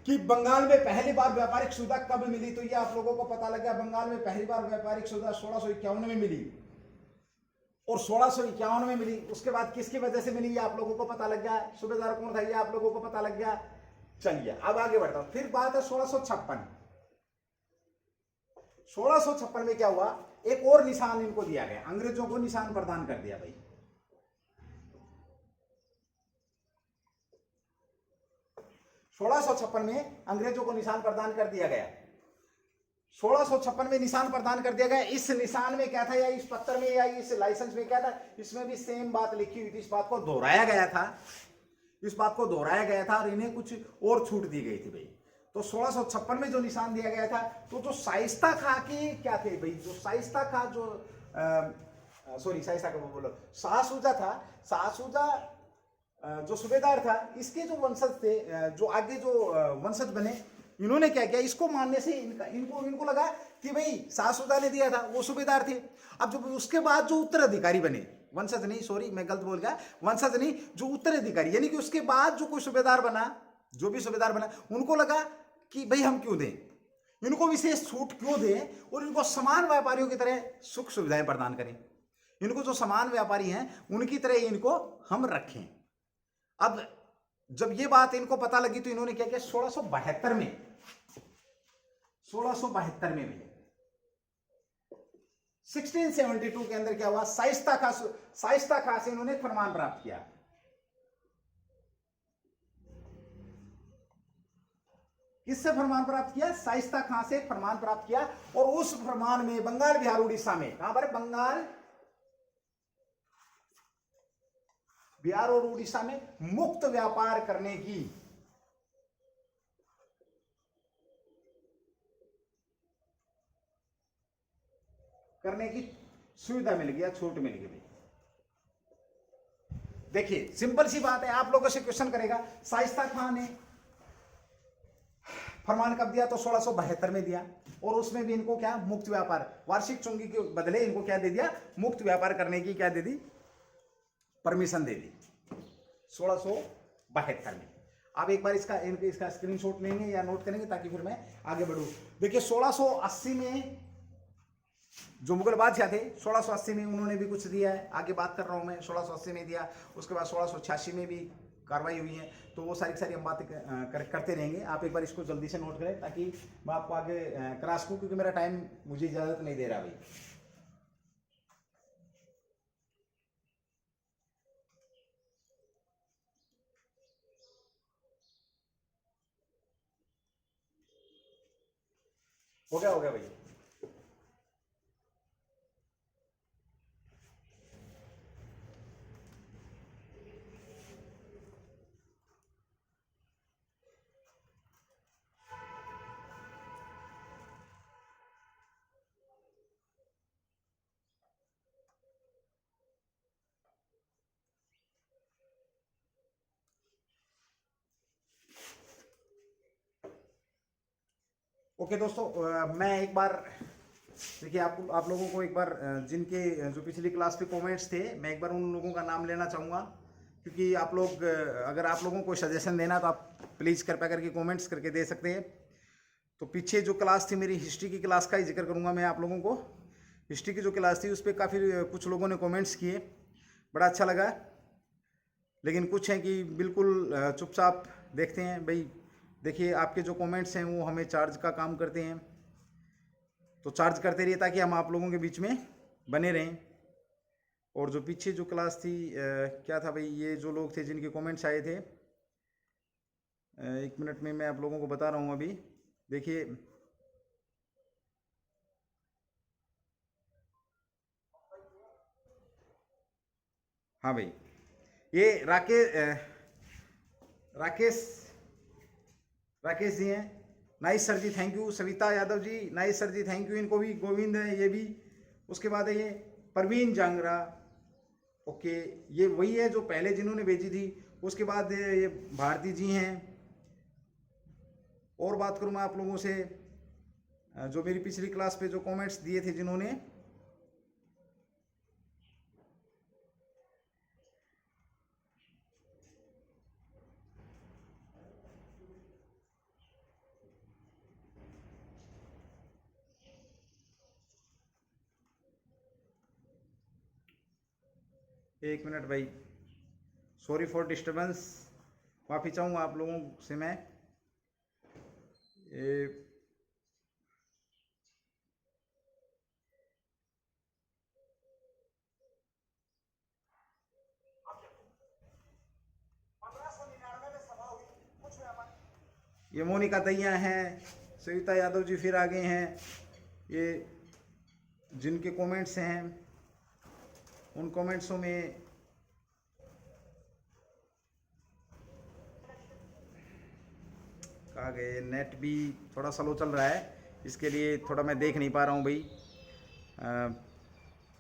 कि बंगाल में पहली बार व्यापारिक सुविधा कब मिली, तो ये आप लोगों को पता लग गया। बंगाल में पहली बार व्यापारिक सुविधा 1651 में मिली, और 1651 में मिली। उसके बाद किसकी वजह से मिली ये आप लोगों को पता लग गया। सूबेदार कौन था ये आप लोगों को पता लग गया। चलिए अब आगे बढ़ता हूं। फिर बात है 1656। 1656 में क्या हुआ? एक और निशान इनको दिया गया, अंग्रेजों को निशान प्रदान कर दिया भाई। 1656 में अंग्रेजों को निशान प्रदान कर दिया गया। 1656 में निशान प्रदान कर दिया गया। इस निशान में क्या था, या इस पत्र में या इस लाइसेंस में क्या था? इसमें भी सेम बात लिखी हुई थी। इस बात को दोहराया गया था, इस बात को दोहराया गया था, और इन्हें कुछ और छूट दी गई थी भाई। तो 1656 में जो निशान दिया गया था, तो जो शाइस्ता खां की क्या थे भाई, जो शाइस्ता खां जो शाइस्ता का बोलो शाह सूजा था, शाह सूजा जो सूबेदार था, इसके जो वंशज थे, जो आगे जो वंशज बने, इन्होंने क्या किया? इसको मानने से इनको लगा कि भाई शाहसुदा ने दिया था, वो सूबेदार थे। अब जब उसके बाद जो उत्तराधिकारी बने, वंशज नहीं, सॉरी मैं गलत बोल गया, वंशज नहीं, जो उत्तराधिकारी, यानी कि उसके बाद जो कोई सूबेदार बना, जो भी सूबेदार बना, उनको लगा कि भाई हम क्यों दें, इनको विशेष छूट क्यों दें और इनको समान व्यापारियों की तरह सुख सुविधाएं प्रदान करें, इनको जो समान व्यापारी हैं उनकी तरह इनको हम रखें। अब जब ये बात इनको पता लगी तो इन्होंने क्या किया, 1672 में भी 1672 के अंदर क्या हुआ, शाइस्ता खां से इन्होंने फरमान प्राप्त किया। किससे फरमान प्राप्त किया, शाइस्ता खां से फरमान प्राप्त किया। और उस फरमान में बंगाल, बिहार, उड़ीसा में, कहां पर, बंगाल, बिहार और उड़ीसा में मुक्त व्यापार करने की सुविधा मिल गया, छूट मिल गई। देखिए सिंपल सी बात है, आप लोगों से क्वेश्चन करेगा, शाइस्ता खां ने फरमान कब दिया, तो 1672 में दिया। और उसमें भी इनको क्या, मुक्त व्यापार, वार्षिक चुंगी के बदले इनको क्या दे दिया, मुक्त व्यापार करने की क्या दे दी, परमिशन दे दी 1672 में। आप एक बार इसका स्क्रीनशॉट लेंगे या नोट करेंगे ताकि फिर मैं आगे बढ़ूं। देखिए 1680 में जो मुगल बादशाह थे, 1680 में उन्होंने भी कुछ दिया है, आगे बात कर रहा हूं मैं, 1680 में दिया। उसके बाद 1686 में भी कार्रवाई हुई है, तो वो सारी हम बातें करते रहेंगे। आप एक बार इसको जल्दी से नोट करें ताकि मैं आपको आगे करा सकूं, क्योंकि मेरा टाइम मुझे इजाजत नहीं दे रहा भाई। हो गया भाई। ओके दोस्तों, मैं एक बार, देखिए आप लोगों को एक बार जिनके जो पिछली क्लास पे कमेंट्स थे, मैं एक बार उन लोगों का नाम लेना चाहूँगा, क्योंकि आप लोग अगर आप लोगों को सजेशन देना तो आप प्लीज़ कृपया करके कमेंट्स करके दे सकते हैं। तो पीछे जो क्लास थी मेरी हिस्ट्री की क्लास का ही जिक्र करूँगा मैं आप लोगों को। हिस्ट्री की जो क्लास थी उस पर काफ़ी कुछ लोगों ने कमेंट्स किए, बड़ा अच्छा लगा। लेकिन कुछ हैं कि बिल्कुल चुपचाप देखते हैं। भाई देखिए, आपके जो कमेंट्स हैं वो हमें चार्ज का काम करते हैं, तो चार्ज करते रहिए ताकि हम आप लोगों के बीच में बने रहें। और जो पीछे जो क्लास थी क्या था भाई, ये जो लोग थे जिनके कमेंट्स आए थे, 1 मिनट में मैं आप लोगों को बता रहा हूँ। अभी देखिए, हाँ भाई, ये राकेश जी हैं, nice sir ji, thank you. Savita Yadav ji, nice sir ji, thank you. इनको भी गोविंद है, ये भी। उसके बाद है ये परवीन जांगरा, ओके, ये वही है जो पहले जिन्होंने भेजी थी। उसके बाद ये भारती जी हैं। और बात करूँ मैं आप लोगों से, जो मेरी पिछली क्लास पे जो कमेंट्स दिए थे जिन्होंने, एक मिनट भाई, सॉरी फॉर डिस्टर्बेंस, माफ़ी चाहूँगा आप लोगों से मैं। ये मोनिका दैया हैं, सविता यादव जी फिर आ गए हैं। ये जिनके कमेंट्स हैं उन कमेंट्सों में कहा गए, नेट भी थोड़ा स्लो चल रहा है, इसके लिए थोड़ा मैं देख नहीं पा रहा हूँ भाई,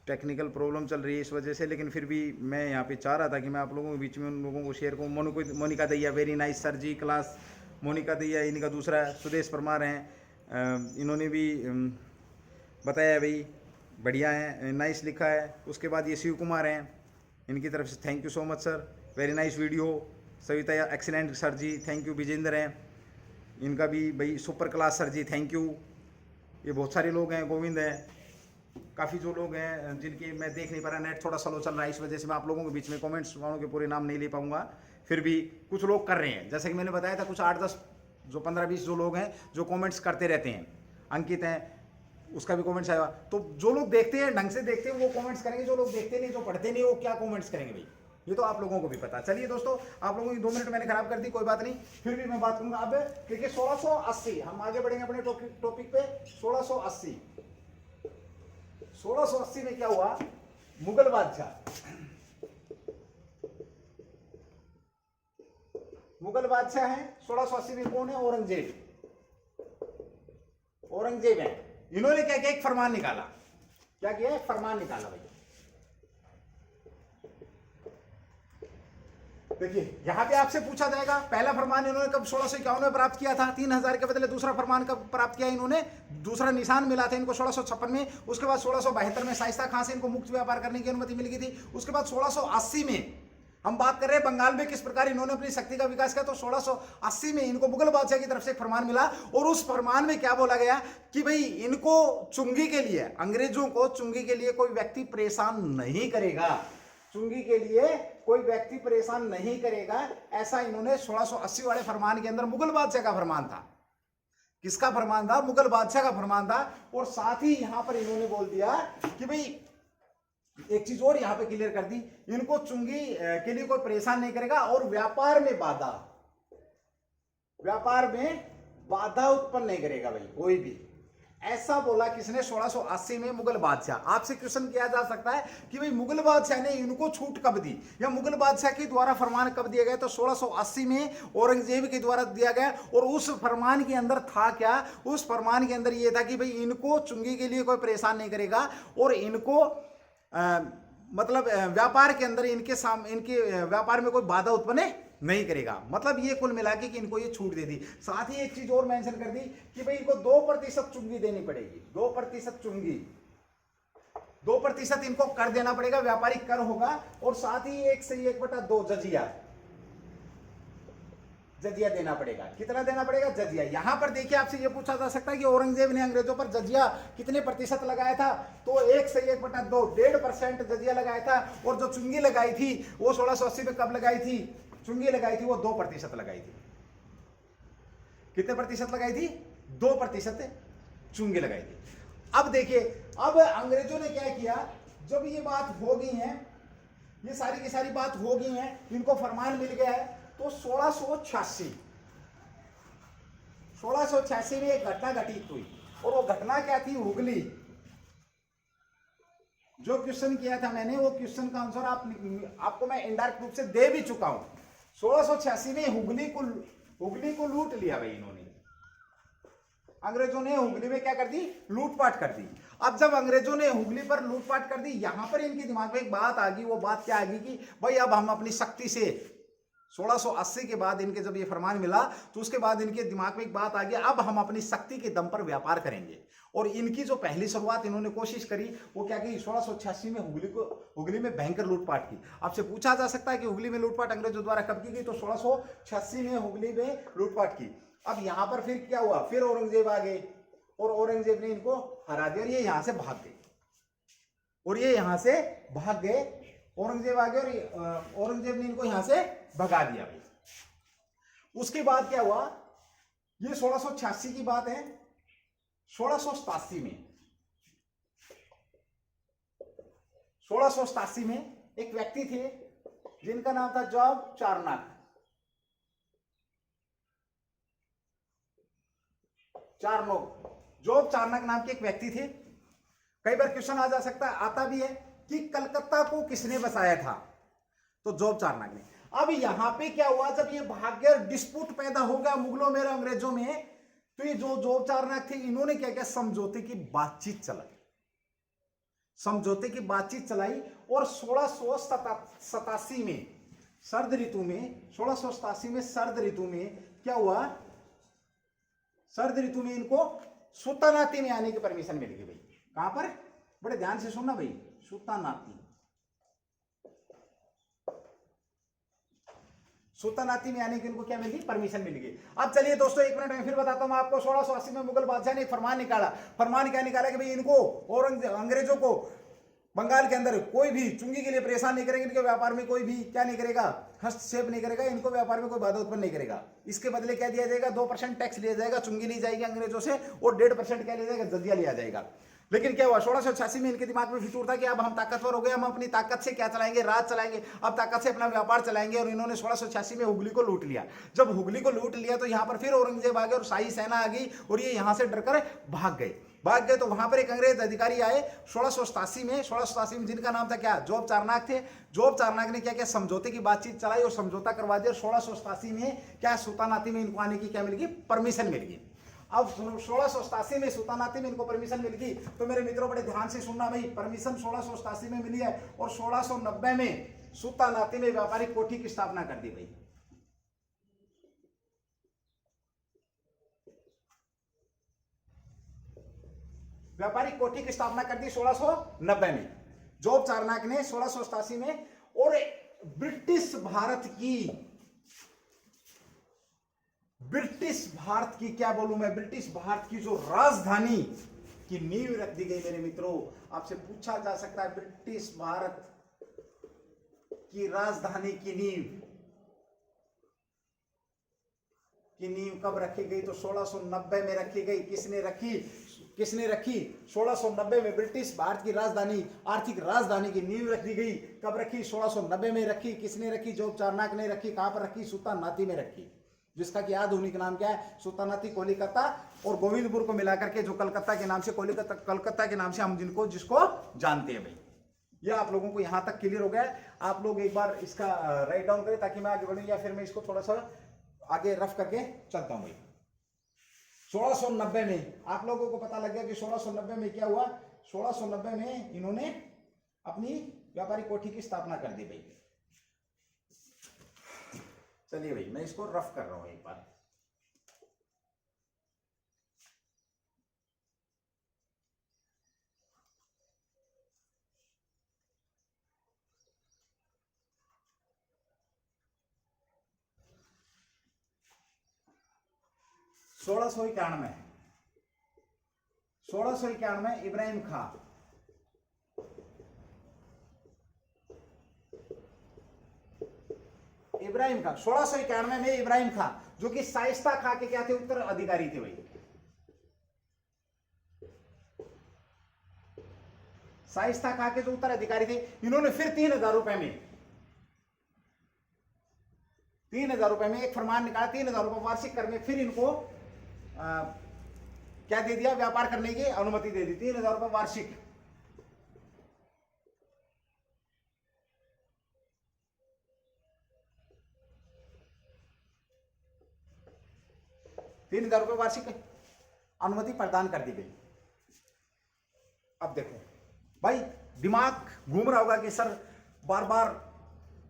टेक्निकल प्रॉब्लम चल रही है इस वजह से। लेकिन फिर भी मैं यहाँ पे चाह रहा था कि मैं आप लोगों के बीच में उन लोगों को शेयर करूँ। मोनिका दैया, वेरी नाइस सर जी क्लास। मोनिका दैया, इनका दूसरा सुदेश परमार हैं, इन्होंने भी बताया भाई, बढ़िया है, नाइस लिखा है। उसके बाद ये शिव कुमार हैं, इनकी तरफ से thank you so much sir, very nice video. Savita excellent sir ji, thank you. Vijendra हैं, इनका भी भाई super class sir ji, thank you. ये बहुत सारे लोग हैं, गोविंद हैं, काफ़ी जो लोग हैं जिनकी मैं देख नहीं पा रहा, नेट थोड़ा स्लो चल रहा है, इस वजह से मैं आप लोगों के बीच में कमेंट्स वालों के पूरे नाम नहीं ले पाऊंगा। फिर भी कुछ लोग कर रहे हैं, जैसे कि मैंने बताया था, कुछ 8-10 जो 15-20 जो लोग हैं जो कमेंट्स करते रहते हैं। अंकित हैं, उसका भी कमेंट्स आया। तो जो लोग देखते हैं, ढंग से देखते हैं, वो कमेंट्स करेंगे। जो लोग देखते नहीं, जो पढ़ते नहीं, वो क्या कमेंट्स करेंगे भाई, ये तो आप लोगों को भी पता। चलिए दोस्तों, आप लोगों की 2 मिनट मैंने खराब कर दी, कोई बात नहीं, फिर भी मैं बात करूंगा अब क्योंकि 1680 हम आगे बढ़ेंगे अपने टॉपिक पे। 1680 में क्या हुआ, मुगल बादशाह है 1680 में। कौन है? औरंगजेब है। इन्होंने क्या किया, एक फरमान निकाला। क्या किया? एक फरमान निकाला भाई। देखिए यहां पे आपसे पूछा जाएगा, पहला फरमान इन्होंने कब 1651 में प्राप्त किया था, 3000 के बदले दूसरा फरमान कब प्राप्त किया इन्होंने, दूसरा निशान मिला था इनको 1656 में। उसके बाद 1672 में शाइस्ता खां से इनको मुक्त व्यापार करने की अनुमति मिल गई थी। उसके बाद 1680 में हम बात कर रहे हैं बंगाल में किस प्रकार इन्होंने अपनी शक्ति का विकास किया। तो 1680 में इनको मुगल बादशाह की तरफ से एक फरमान मिला, और उस फरमान में क्या बोला गया कि भाई इनको चुंगी के लिए, अंग्रेजों को चुंगी के लिए कोई व्यक्ति परेशान नहीं करेगा, चुंगी के लिए कोई व्यक्ति परेशान नहीं करेगा। ऐसा इन्होंने 1680 वाले फरमान के अंदर, मुगल बादशाह का फरमान था। किसका फरमान था? मुगल बादशाह का फरमान था। और साथ ही यहां पर इन्होंने बोल दिया कि भाई एक चीज और यहां पे क्लियर कर दी, इनको चुंगी के लिए कोई परेशान नहीं करेगा, और व्यापार में बाधा उत्पन्न नहीं करेगा भाई कोई भी। ऐसा बोला किसने? 1680 में मुगल बादशाह। आपसे क्वेश्चन किया जा सकता है कि भाई मुगल बादशाह ने इनको छूट कब दी, या मुगल बादशाह के द्वारा फरमान कब दिया गया? तो 1680 में औरंगजेब के द्वारा दिया गया। और उस फरमान के अंदर था क्या? उस फरमान के अंदर यह था कि भाई इनको चुंगी के लिए कोई परेशान नहीं करेगा, और इनको मतलब व्यापार के अंदर इनके व्यापार में कोई बाधा उत्पन्न नहीं करेगा। मतलब ये कुल मिला के कि इनको ये छूट दे दी। साथ ही एक चीज और मेंशन कर दी कि भाई इनको 2% चुंगी देनी पड़ेगी, 2% चुंगी, 2% इनको कर देना पड़ेगा, व्यापारिक कर होगा। और साथ ही 1/2 जजिया देना पड़ेगा। कितना देना पड़ेगा? जजिया। यहां पर देखिए आपसे यह पूछा जा सकता है कि औरंगजेब ने अंग्रेजों पर जजिया कितने प्रतिशत लगाया था? तो 1/2 1.5% जजिया लगाया था। और जो चुंगी लगाई थी वो 1680 में कब लगाई थी? चुंगी लगाई थी वो 2% लगाई थी। कितने प्रतिशत लगाई थी? 2% चुंगी लगाई थी। अब देखिए, अब अंग्रेजों ने क्या किया, जब ये बात हो गई है, ये सारी की सारी बात हो गई है, इनको फरमान मिल गया है, तो 1686 में एक घटना घटित हुई। और वो घटना क्या थी? हुगली। जो क्वेश्चन किया था मैंने, वो क्वेश्चन का आंसर आपको मैं इनडायरेक्ट रूप से दे भी चुका हूं। 1686 में हुगली को लूट लिया भाई इन्होंने। अंग्रेजों ने हुगली में क्या कर दी? लूटपाट कर दी। अब जब अंग्रेजों ने हुगली पर लूटपाट कर दी, यहां पर इनके दिमाग में एक बात आ गई। वो बात क्या आ गई कि भाई अब हम अपनी शक्ति से, 1680 के बाद इनके जब ये फरमान मिला, तो उसके बाद इनके दिमाग में एक बात आ गई, अब हम अपनी शक्ति के दम पर व्यापार करेंगे। और इनकी जो पहली शुरुआत इन्होंने कोशिश करी वो क्या की? 1686 में हुगली में भयंकर लूटपाट की। आपसे पूछा जा सकता है कि हुगली में लूटपाट अंग्रेजों द्वारा कब की गई? तो 1686 में हुगली में लूटपाट की। अब यहां पर फिर क्या हुआ? फिर औरंगजेब आ गए, और औरंगजेब ने इनको हरा दिया, और ये यहां से भाग गए, औरंगजेब आ गए, और औरंगजेब ने इनको यहां से भगा दिया भाई। उसके बाद क्या हुआ? ये 1686 की बात है। 1687 में एक व्यक्ति थे जिनका नाम था जॉब चार्नक। जॉब चार्नक नाम के एक व्यक्ति थे। कई बार क्वेश्चन आ जा सकता है, आता भी है कि कलकत्ता को किसने बसाया था? तो जॉब चार्नक ने। अब यहां पे क्या हुआ, जब ये भाग गया, डिस्प्यूट पैदा हो गया मुगलों में और अंग्रेजों में, तो ये जो जॉब चार्नक थे इन्होंने क्या किया? समझौते की बातचीत चलाई। और 1687 में शरद ऋतु में क्या हुआ? शरद ऋतु में इनको सुल्तानाती में आने की परमिशन मिल गई भाई। कहां पर, बड़े ध्यान से सुनना भाई, सुल्तानाती, सुल्तानाती में आने की उनको क्या मिल गई, परमिशन मिल गई। अब चलिए दोस्तों 1 मिनट में फिर बताता हूं आपको। 1680 में मुगल बादशाह ने एक फरमान निकाला। फरमान क्या निकाला कि भाई इनको और अंग्रेजों को बंगाल के अंदर कोई भी चुंगी के लिए परेशान नहीं करेंगे, इनके व्यापार में कोई भी क्या नहीं करेगा, हस्तक्षेप नहीं करेगा, इनको व्यापार में कोई बाधा उत्पन्न नहीं करेगा। इसके बदले क्या दिया जाएगा, 2% टैक्स लिया जाएगा, चुंगी ली जाएगी अंग्रेजों से, और 1.5% क्या लिया जाएगा, जजिया लिया जाएगा। लेकिन क्या हुआ, 1686 में इनके दिमाग में फितूर था कि अब हम ताकतवर हो गए, हम अपनी ताकत से क्या चलाएंगे, राज चलाएंगे, अब ताकत से अपना व्यापार चलाएंगे। और इन्होंने 1686 में हुगली को लूट लिया। जब हुगली को लूट लिया तो यहाँ पर फिर औरंगजेब आ गए और शाही सेना आ गई और ये यहाँ से डरकर भाग गए। तो वहां पर एक अंग्रेज अधिकारी आए 1687 में, जिनका नाम था क्या, जोब चारनाक थे। जोब चारनाक ने क्या क्या समझौते की बातचीत चलाई और समझौता करवा दिया। 1687 में क्या, सुल्तानाती में इनको आने की क्या मिल गई, परमिशन मिल गई। अब 1687 में सुल्तानाती में इनको परमिशन मिल गई। तो मेरे मित्रों बड़े ध्यान से सुनना भाई, परमिशन 1687 में मिली है और 1690 में सुल्तानाती में व्यापारिक कोठी की स्थापना कर दी भाई। व्यापारिक कोठी की स्थापना कर दी 1690 में जोब चारनाक ने, 1687 में। और ब्रिटिश भारत की क्या बोलूं मैं, ब्रिटिश भारत की जो राजधानी की नींव रख दी गई। मेरे मित्रों आपसे पूछा जा सकता है, ब्रिटिश भारत की राजधानी की नींव कब रखी गई, तो 1690 में रखी गई। किसने रखी 1690 में ब्रिटिश भारत की राजधानी, आर्थिक राजधानी की नींव रख दी गई। कब रखी, 1690 में रखी। किसने रखी, जोब चारनाक ने रखी। कहां पर रखी, सुल्तानाती में रखी, जिसका कि आधुनिक नाम क्या है, सुल्तानाती कोलकाता और गोविंदपुर को मिलाकर के जो कलकत्ता के नाम से, कलकत्ता के नाम से हम जिसको जानते हैं भाई। यह आप लोगों को यहां तक क्लियर हो गया है। आप लोग एक बार इसका राइट डाउन करें ताकि मैं आगे बढ़ूं, या फिर मैं इसको थोड़ा सा आगे रफ करके चलता हूं भाई। 1690 में आप लोगों को पता लग गया कि 1690 में क्या हुआ। 1690 में इन्होंने अपनी व्यापारिक कोठी की स्थापना कर दी भाई। चलिए भाई मैं इसको रफ कर रहा हूं एक बार। सोलह सौ इक्यानवे इब्राहिम खां, इब्राहिम खां 1691 में इब्राहिम खां, जो कि शाइस्ता खां के क्या थे, उत्तराधिकारी थे भाई। शाइस्ता खां के जो उत्तराधिकारी थे, इन्होंने फिर 3000 रुपए में एक फरमान निकाला। 3000 रुपए वार्षिक कर में फिर इनको क्या दे दिया, व्यापार करने की अनुमति दे दी। 3000 रुपए वार्षिक। ₹3000 वार्षिक अनुमति प्रदान कर दी गई। अब देखो भाई, दिमाग घूम रहा होगा कि सर बार बार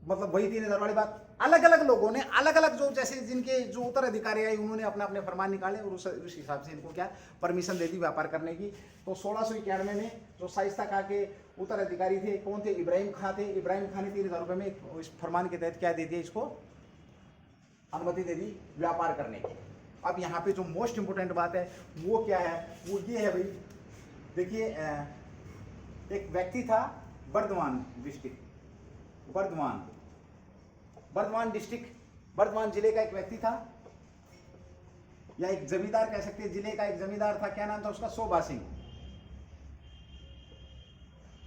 मतलब वही 3000 वाली बात। अलग अलग लोगों ने अलग अलग जो जैसे जिनके जो उत्तराधिकारी आए, उन्होंने अपने अपने फरमान निकाले और उस हिसाब से इनको क्या परमिशन दे दी व्यापार करने की। तो 1691 में जो शाइस्ता खां के उत्तराधिकारी थे, कौन थे, इब्राहिम खां थे। इब्राहिम खां ने 3000 रुपए में इस फरमान के तहत क्या दे दिया, इसको अनुमति दे दी व्यापार करने की। अब यहाँ पे जो मोस्ट इंपोर्टेंट बात है वो क्या है, वो ये है भाई, देखिए एक व्यक्ति था बर्धमान डिस्ट्रिक्ट, बर्धमान जिले का एक व्यक्ति था, या एक जमींदार कह सकते हैं, जिले का एक जमींदार था। क्या नाम था उसका, सोभा सिंह।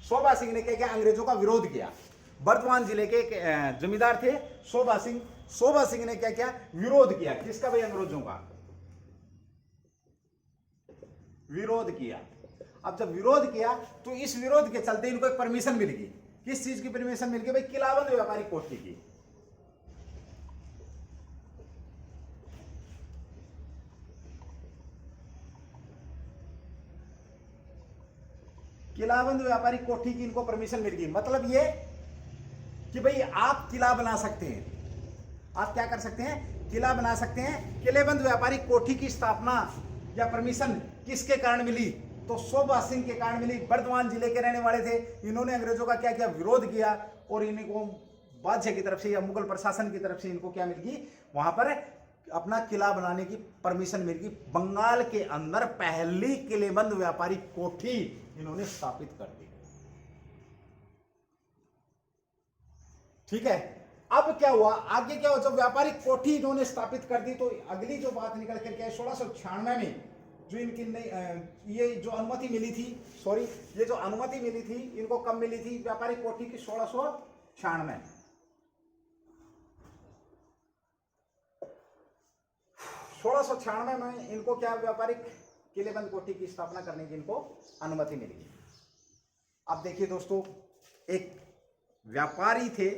सोभा सिंह ने क्या किया, अंग्रेजों का विरोध किया। बर्धमान जिले के एक जमींदार थे सोभा सिंह। सोभा सिंह ने क्या किया, विरोध किया। किसका भाई, अंग्रेजों का विरोध किया। अब जब विरोध किया तो इस विरोध के चलते इनको एक परमिशन मिल गई। किस चीज की परमिशन मिल गई भाई, किलाबंद व्यापारिक कोठी की। किलाबंद व्यापारिक कोठी की इनको परमिशन मिल गई। मतलब ये कि भाई आप किला बना सकते हैं, आप क्या कर सकते हैं, किला बना सकते हैं। किलेबंद व्यापारिक कोठी की स्थापना या परमिशन किसके कारण मिली, तो शोभा सिंह के कारण मिली। बर्धमान जिले के रहने वाले थे, इन्होंने अंग्रेजों का क्या किया, विरोध किया और इनको बादशाह की तरफ से या मुगल प्रशासन की तरफ से इनको क्या मिल गई, वहां पर अपना किला बनाने की परमिशन मिल गई। बंगाल के अंदर पहली किलेबंद व्यापारी कोठी इन्होंने स्थापित कर दी। ठीक है, अब क्या हुआ, आगे क्या हुआ, जब व्यापारिक कोठी इन्होंने स्थापित कर दी तो अगली जो बात निकल कर के 1696 में जो इनकी ये जो अनुमति मिली थी, सॉरी ये जो अनुमति मिली थी इनको कब मिली थी व्यापारिक कोठी की, 1696। 1696 में इनको क्या व्यापारिक किलेबंद कोठी की स्थापना करने की इनको अनुमति मिली। अब देखिए दोस्तों, एक व्यापारी थे,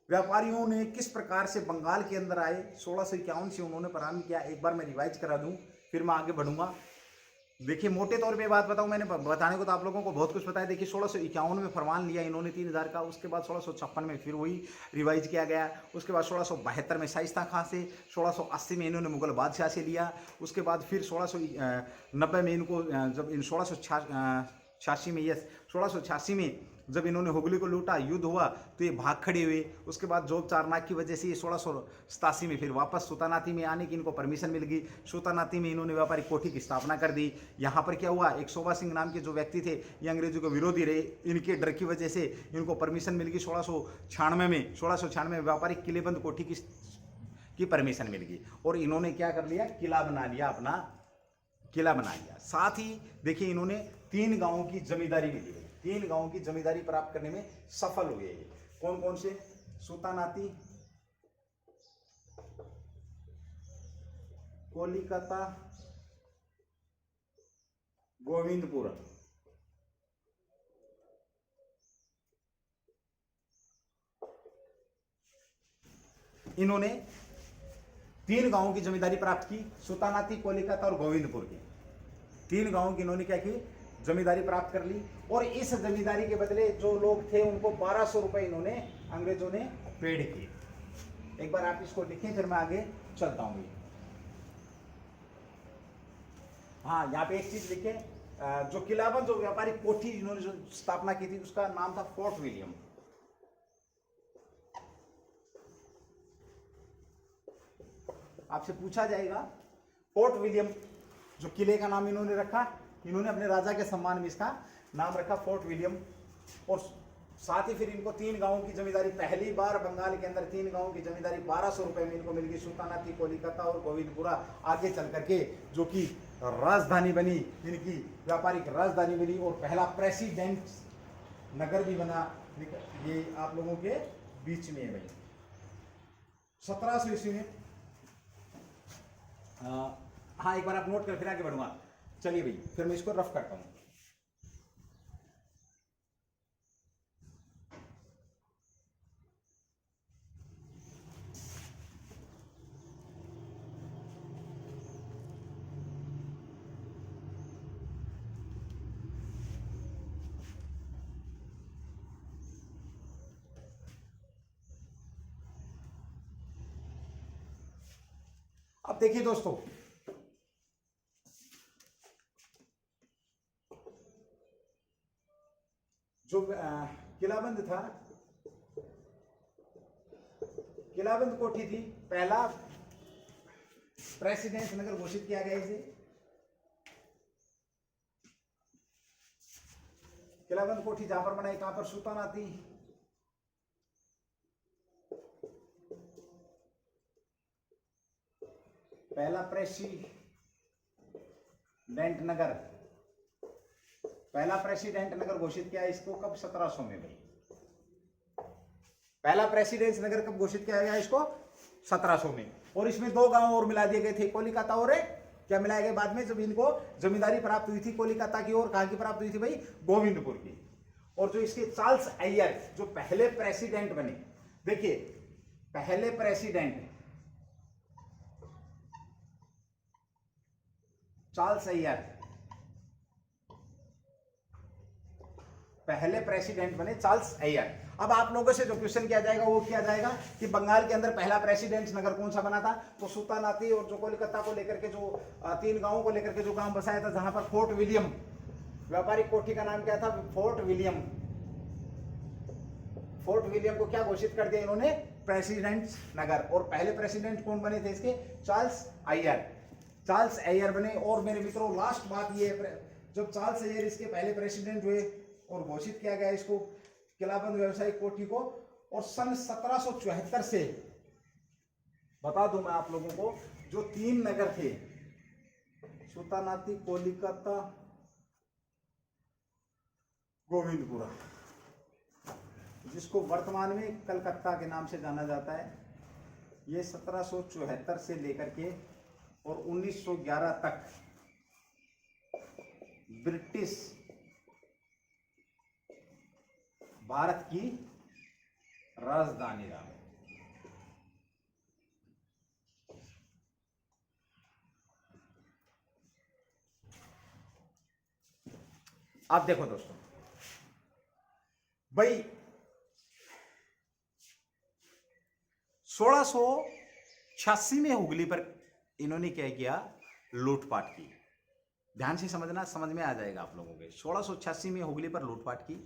व्यापारियों ने किस प्रकार से बंगाल के अंदर आए, 1651 से उन्होंने प्रारंभ किया। एक बार मैं रिवाइज करा दूं, फिर मैं आगे बढ़ूंगा। देखिए मोटे तौर पे बात बताऊं, मैंने बताने को तो आप लोगों को बहुत कुछ पता है। देखिए 1651 में फरमान लिया इन्होंने 3000 का, उसके बाद 1656 में फिर वही रिवाइज किया गया, उसके बाद 1672 में शाइस्ता खां से, 1680 में इन्होंने मुगल बादशाह से लिया, उसके बाद फिर 1690 में इनको जब इन 1686 में, यस 1686 में जब इन्होंने हुगली को लूटा, युद्ध हुआ तो ये भाग खड़े हुए। उसके बाद जोब चारनाक की वजह से ये 1687 में फिर वापस सुल्तानाती में आने की इनको परमिशन मिल गई। सुल्तानाती में इन्होंने व्यापारिक कोठी की स्थापना कर दी। यहाँ पर क्या हुआ, एक शोभा सिंह नाम के जो व्यक्ति थे ये अंग्रेजों के विरोधी रहे, इनके डर की वजह से इनको परमिशन मिल गई। 1696 में व्यापारिक किलेबंद कोठी की परमिशन मिल गई और इन्होंने क्या कर लिया, किला बना लिया, अपना किला बना लिया। साथ ही देखिए इन्होंने 3 गांवों की जमींदारी भी ली, 3 गांवों की जमींदारी प्राप्त करने में सफल हुए। कौन कौन से, सुल्तानाती, कोलिकता, गोविंदपुर। इन्होंने 3 गांवों की जमींदारी प्राप्त की, सुल्तानाती, कोलिकता और गोविंदपुर की। 3 गांवों की इन्होंने क्या की, जमींदारी प्राप्त कर ली। और इस जमींदारी के बदले जो लोग थे उनको 1200 रुपए इन्होंने अंग्रेजों ने पेड किए। एक बार आप इसको लिखें, फिर मैं आगे चलता हूं। हाँ, यहाँ पे एक चीज लिखें, जो किलाबंद जो व्यापारिक कोठी इन्होंने जो स्थापना की थी उसका नाम था फोर्ट विलियम। आपसे पूछा जाएगा फोर्ट विलियम, जो किले का नाम इन्होंने रखा, इन्होंने अपने राजा के सम्मान में इसका नाम रखा फोर्ट विलियम। और साथ ही फिर इनको 3 गांवों की जमींदारी, पहली बार बंगाल के अंदर 3 गांवों की जमींदारी 1200 रुपए में इनको मिल गई, सुल्तानाती, कोलिकता और गोविंदपुरा। आगे चल करके जो कि राजधानी बनी, इनकी व्यापारिक राजधानी बनी और पहला प्रेसिडेंट नगर भी बना। ये आप लोगों के बीच में है भाई, 1700 ईस्वी में। हाँ, एक बार आप नोट कर, फिर आगे बढ़ूंगा। चलिए भाई, फिर मैं इसको रफ करता हूं। अब देखिए दोस्तों, जो किलाबंद था, किलाबंद कोठी थी, पहला प्रेसिडेंट नगर घोषित किया गया इसे। किलाबंद कोठी जहां पर बनाई, कहां पर, सुल्तानाती, पहला प्रेसिडेंट नगर, पहला प्रेसिडेंट नगर घोषित किया इसको कब, 1700 में भाई। पहला प्रेसिडेंट नगर कब घोषित किया गया इसको, 1700 में। और इसमें 2 गांव और मिला दिए गए थे, कोलिकता और क्या मिलाए गए बाद में, जब इनको जमींदारी प्राप्त हुई थी कोलिकता की, और कहां की प्राप्त हुई थी भाई, गोविंदपुर की। और जो इसके चार्ल्स अय्यर जो पहले प्रेसिडेंट बने, देखिए पहले प्रेसिडेंट चार्ल्स अय्यर पहले प्रेसिडेंट बने, चार्ल्स अय्यर। अब आप लोगों से जो क्वेश्चन किया जाएगा वो किया जाएगा कि बंगाल के अंदर पहला प्रेसिडेंट नगर कौन सा बना था, तो सुल्तानाती और जो कोलकाता को लेकर के जो 3 गांवों को लेकर के जो गांव बसाया था, जहां पर फोर्ट विलियम व्यापारिक कोठी का नाम क्या था? Fort William. फोर्ट विलियम को क्या घोषित कर दिया इन्होंने? प्रेसिडेंट नगर। और पहले प्रेसिडेंट कौन बने थे इसके? Charles Eyre. चार्ल्स आयर बने। और मेरे मित्रों लास्ट बात ये है, जब चार्ल्स आयर इसके पहले प्रेसिडेंट हुए और घोषित किया गया इसको किलाबंद व्यावसायिक कोठी को, और सन 1774 से बता दूं मैं आप लोगों को, जो 3 नगर थे, सुल्तानाती, कोलकाता, गोविंदपुरा, जिसको वर्तमान में कलकत्ता के नाम से जाना जाता है, ये 1774 से लेकर के और 1911 तक ब्रिटिश भारत की राजधानी रहा। आप देखो दोस्तों, भाई 1686 में हुगली पर इन्होंने क्या किया? लूटपाट की। ध्यान से समझना, समझ में आ जाएगा आप लोगों के। 1686 में हुगली पर लूटपाट की,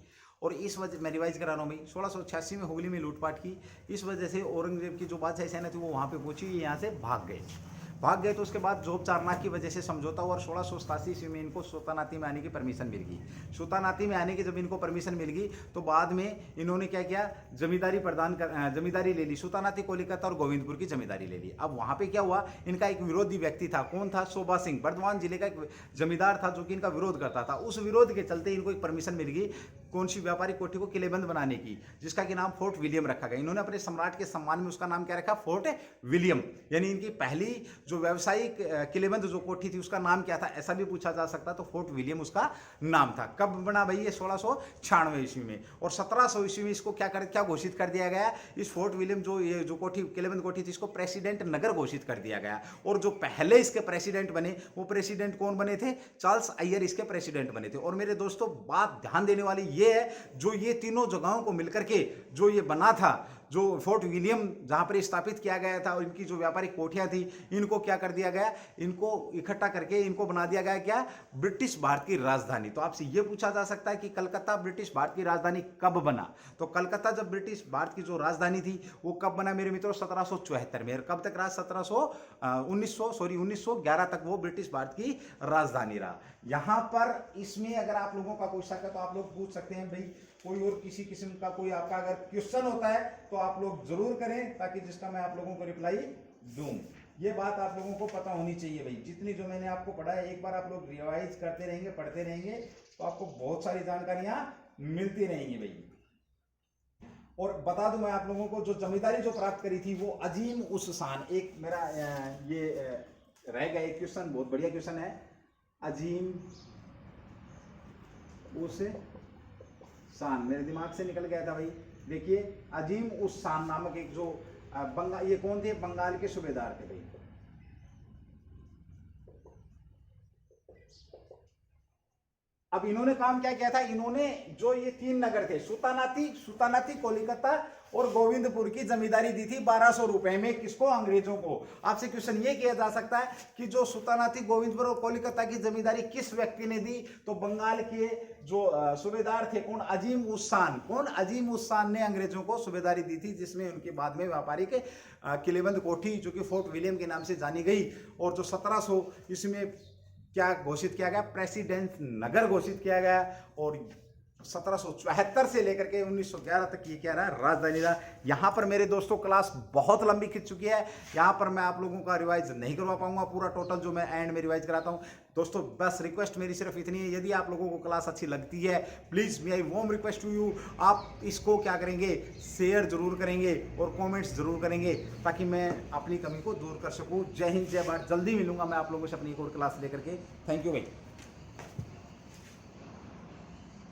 और इस वजह, मैं रिवाइज करा रहा हूँ भाई, 1686 में हुगली में लूटपाट की। इस वजह से औरंगजेब की जो बादशाही सेना थी वो वहाँ पे पहुंची, यहाँ से भाग गए। तो उसके बाद जोब चारनाक की वजह से समझौता हुआ, और 1687 ईस्वी में इनको सुल्तानाती में आने की परमिशन मिल गई। सुल्तानाती में आने की जब इनको परमिशन मिल गई तो बाद में इन्होंने क्या किया? जमींदारी ले ली। सुल्तानाती, कोलकाता और गोविंदपुर की जमींदारी ले ली। अब वहाँ पे क्या हुआ? इनका एक विरोधी व्यक्ति था। कौन था? शोभा सिंह, बर्धमान जिले का एक जमींदार था जो कि इनका विरोध करता था। उस विरोध के चलते इनको एक परमिशन मिल गई, कौन सी? व्यापारिक कोठी को किलेबंद बनाने की, जिसका कि नाम फोर्ट विलियम रखा गया। इन्होंने अपने सम्राट के सम्मान में उसका नाम क्या रखा? Fort William. यानी इनकी पहली जो व्यावसायिक किलेबंद जो कोठी थी उसका नाम क्या था, ऐसा भी पूछा जा सकता, तो फोर्ट विलियम उसका नाम था। कब बना भाई? ये 1696 ईस्वी में। और 1700 ईस्वी में इसको क्या घोषित कर दिया गया? इस फोर्ट विलियम जो कोठी, किलेबंद कोठी थी, इसको प्रेसिडेंट नगर घोषित कर दिया गया। और जो पहले इसके प्रेसिडेंट बने, वो प्रेसिडेंट कौन बने थे? चार्ल्स आयर इसके प्रेसिडेंट बने थे। और मेरे दोस्तों बात ध्यान देने वाली ये है, जो ये तीनों जगहों को मिलकर के जो ये बना था, जो फोर्ट विलियम जहां पर स्थापित किया गया था, और इनकी जो व्यापारिक कोठियां थी, इनको क्या कर दिया गया? इनको इकट्ठा करके इनको बना दिया गया क्या? ब्रिटिश भारत की राजधानी। तो आपसे यह पूछा जा सकता है कि कलकत्ता ब्रिटिश भारत की राजधानी कब बना? तो कलकत्ता जब ब्रिटिश भारत की जो राजधानी थी वो कब बना मेरे मित्रों? 1774 में। और कब तक रहा? 1911 तक वो ब्रिटिश भारत की राजधानी रहा। यहां पर इसमें अगर आप लोगों का कोई शक है तो आप लोग पूछ सकते हैं भाई, कोई और किसी किस्म का कोई आपका अगर क्वेश्चन होता है तो आप लोग जरूर करें, ताकि जिसका मैं आप लोगों को रिप्लाई दूं। ये बात आप लोगों को पता होनी चाहिए भाई। जितनी जो मैंने आपको पढ़ा है, एक बार आप लोग रिवाइज करते रहेंगे, पढ़ते रहेंगे, तो आपको बहुत सारी जानकारियां मिलती रहेंगी भाई। और बता दूं मैं आप लोगों को, जो जमींदारी जो प्राप्त करी थी वो अजीम उस शान, एक मेरा ये रह गया एक क्वेश्चन, बहुत बढ़िया क्वेश्चन है। अजीम उस शान मेरे दिमाग से निकल गया था भाई। देखिए, अजीम उस शान नामक एक जो बंगाल, ये कौन थे? बंगाल के सूबेदार थे भाई। अब इन्होंने काम क्या किया था? इन्होंने जो ये 3 नगर थे, सुल्तानाती, कोलकाता और गोविंदपुर की जमींदारी दी थी 1200 रुपए में। किसको? अंग्रेजों को। आपसे क्वेश्चन ये किया जा सकता है कि जो सुल्तानाती, गोविंदपुर और कोलकाता की जमींदारी किस व्यक्ति ने दी? तो बंगाल के जो सूबेदार थे, कौन? अजीम उस शान। कौन? अजीम उस शान ने अंग्रेजों को सूबेदारी दी थी, जिसमें उनके बाद में व्यापारिक किलेबंद कोठी जो कि फोर्ट विलियम के नाम से जानी गई, और जो 1700 इसमें क्या घोषित किया गया? प्रेसिडेंट नगर घोषित किया गया। और 1774 से लेकर के 1911 तक ये क्या रहा? राजधानी रहा। यहाँ पर मेरे दोस्तों क्लास बहुत लंबी खिंच चुकी है, यहाँ पर मैं आप लोगों का रिवाइज नहीं करवा पाऊंगा पूरा टोटल, जो मैं एंड में रिवाइज कराता हूँ। दोस्तों बस रिक्वेस्ट मेरी सिर्फ इतनी है, यदि आप लोगों को क्लास अच्छी लगती है, please my warm request to you, आप इसको क्या करेंगे? शेयर जरूर करेंगे और कॉमेंट्स जरूर करेंगे, ताकि मैं अपनी कमी को दूर कर सकूँ। जय हिंद, जय भारत। जल्दी मिलूंगा मैं आप लोगों से अपनी एक और क्लास लेकर के। थैंक यू भाई।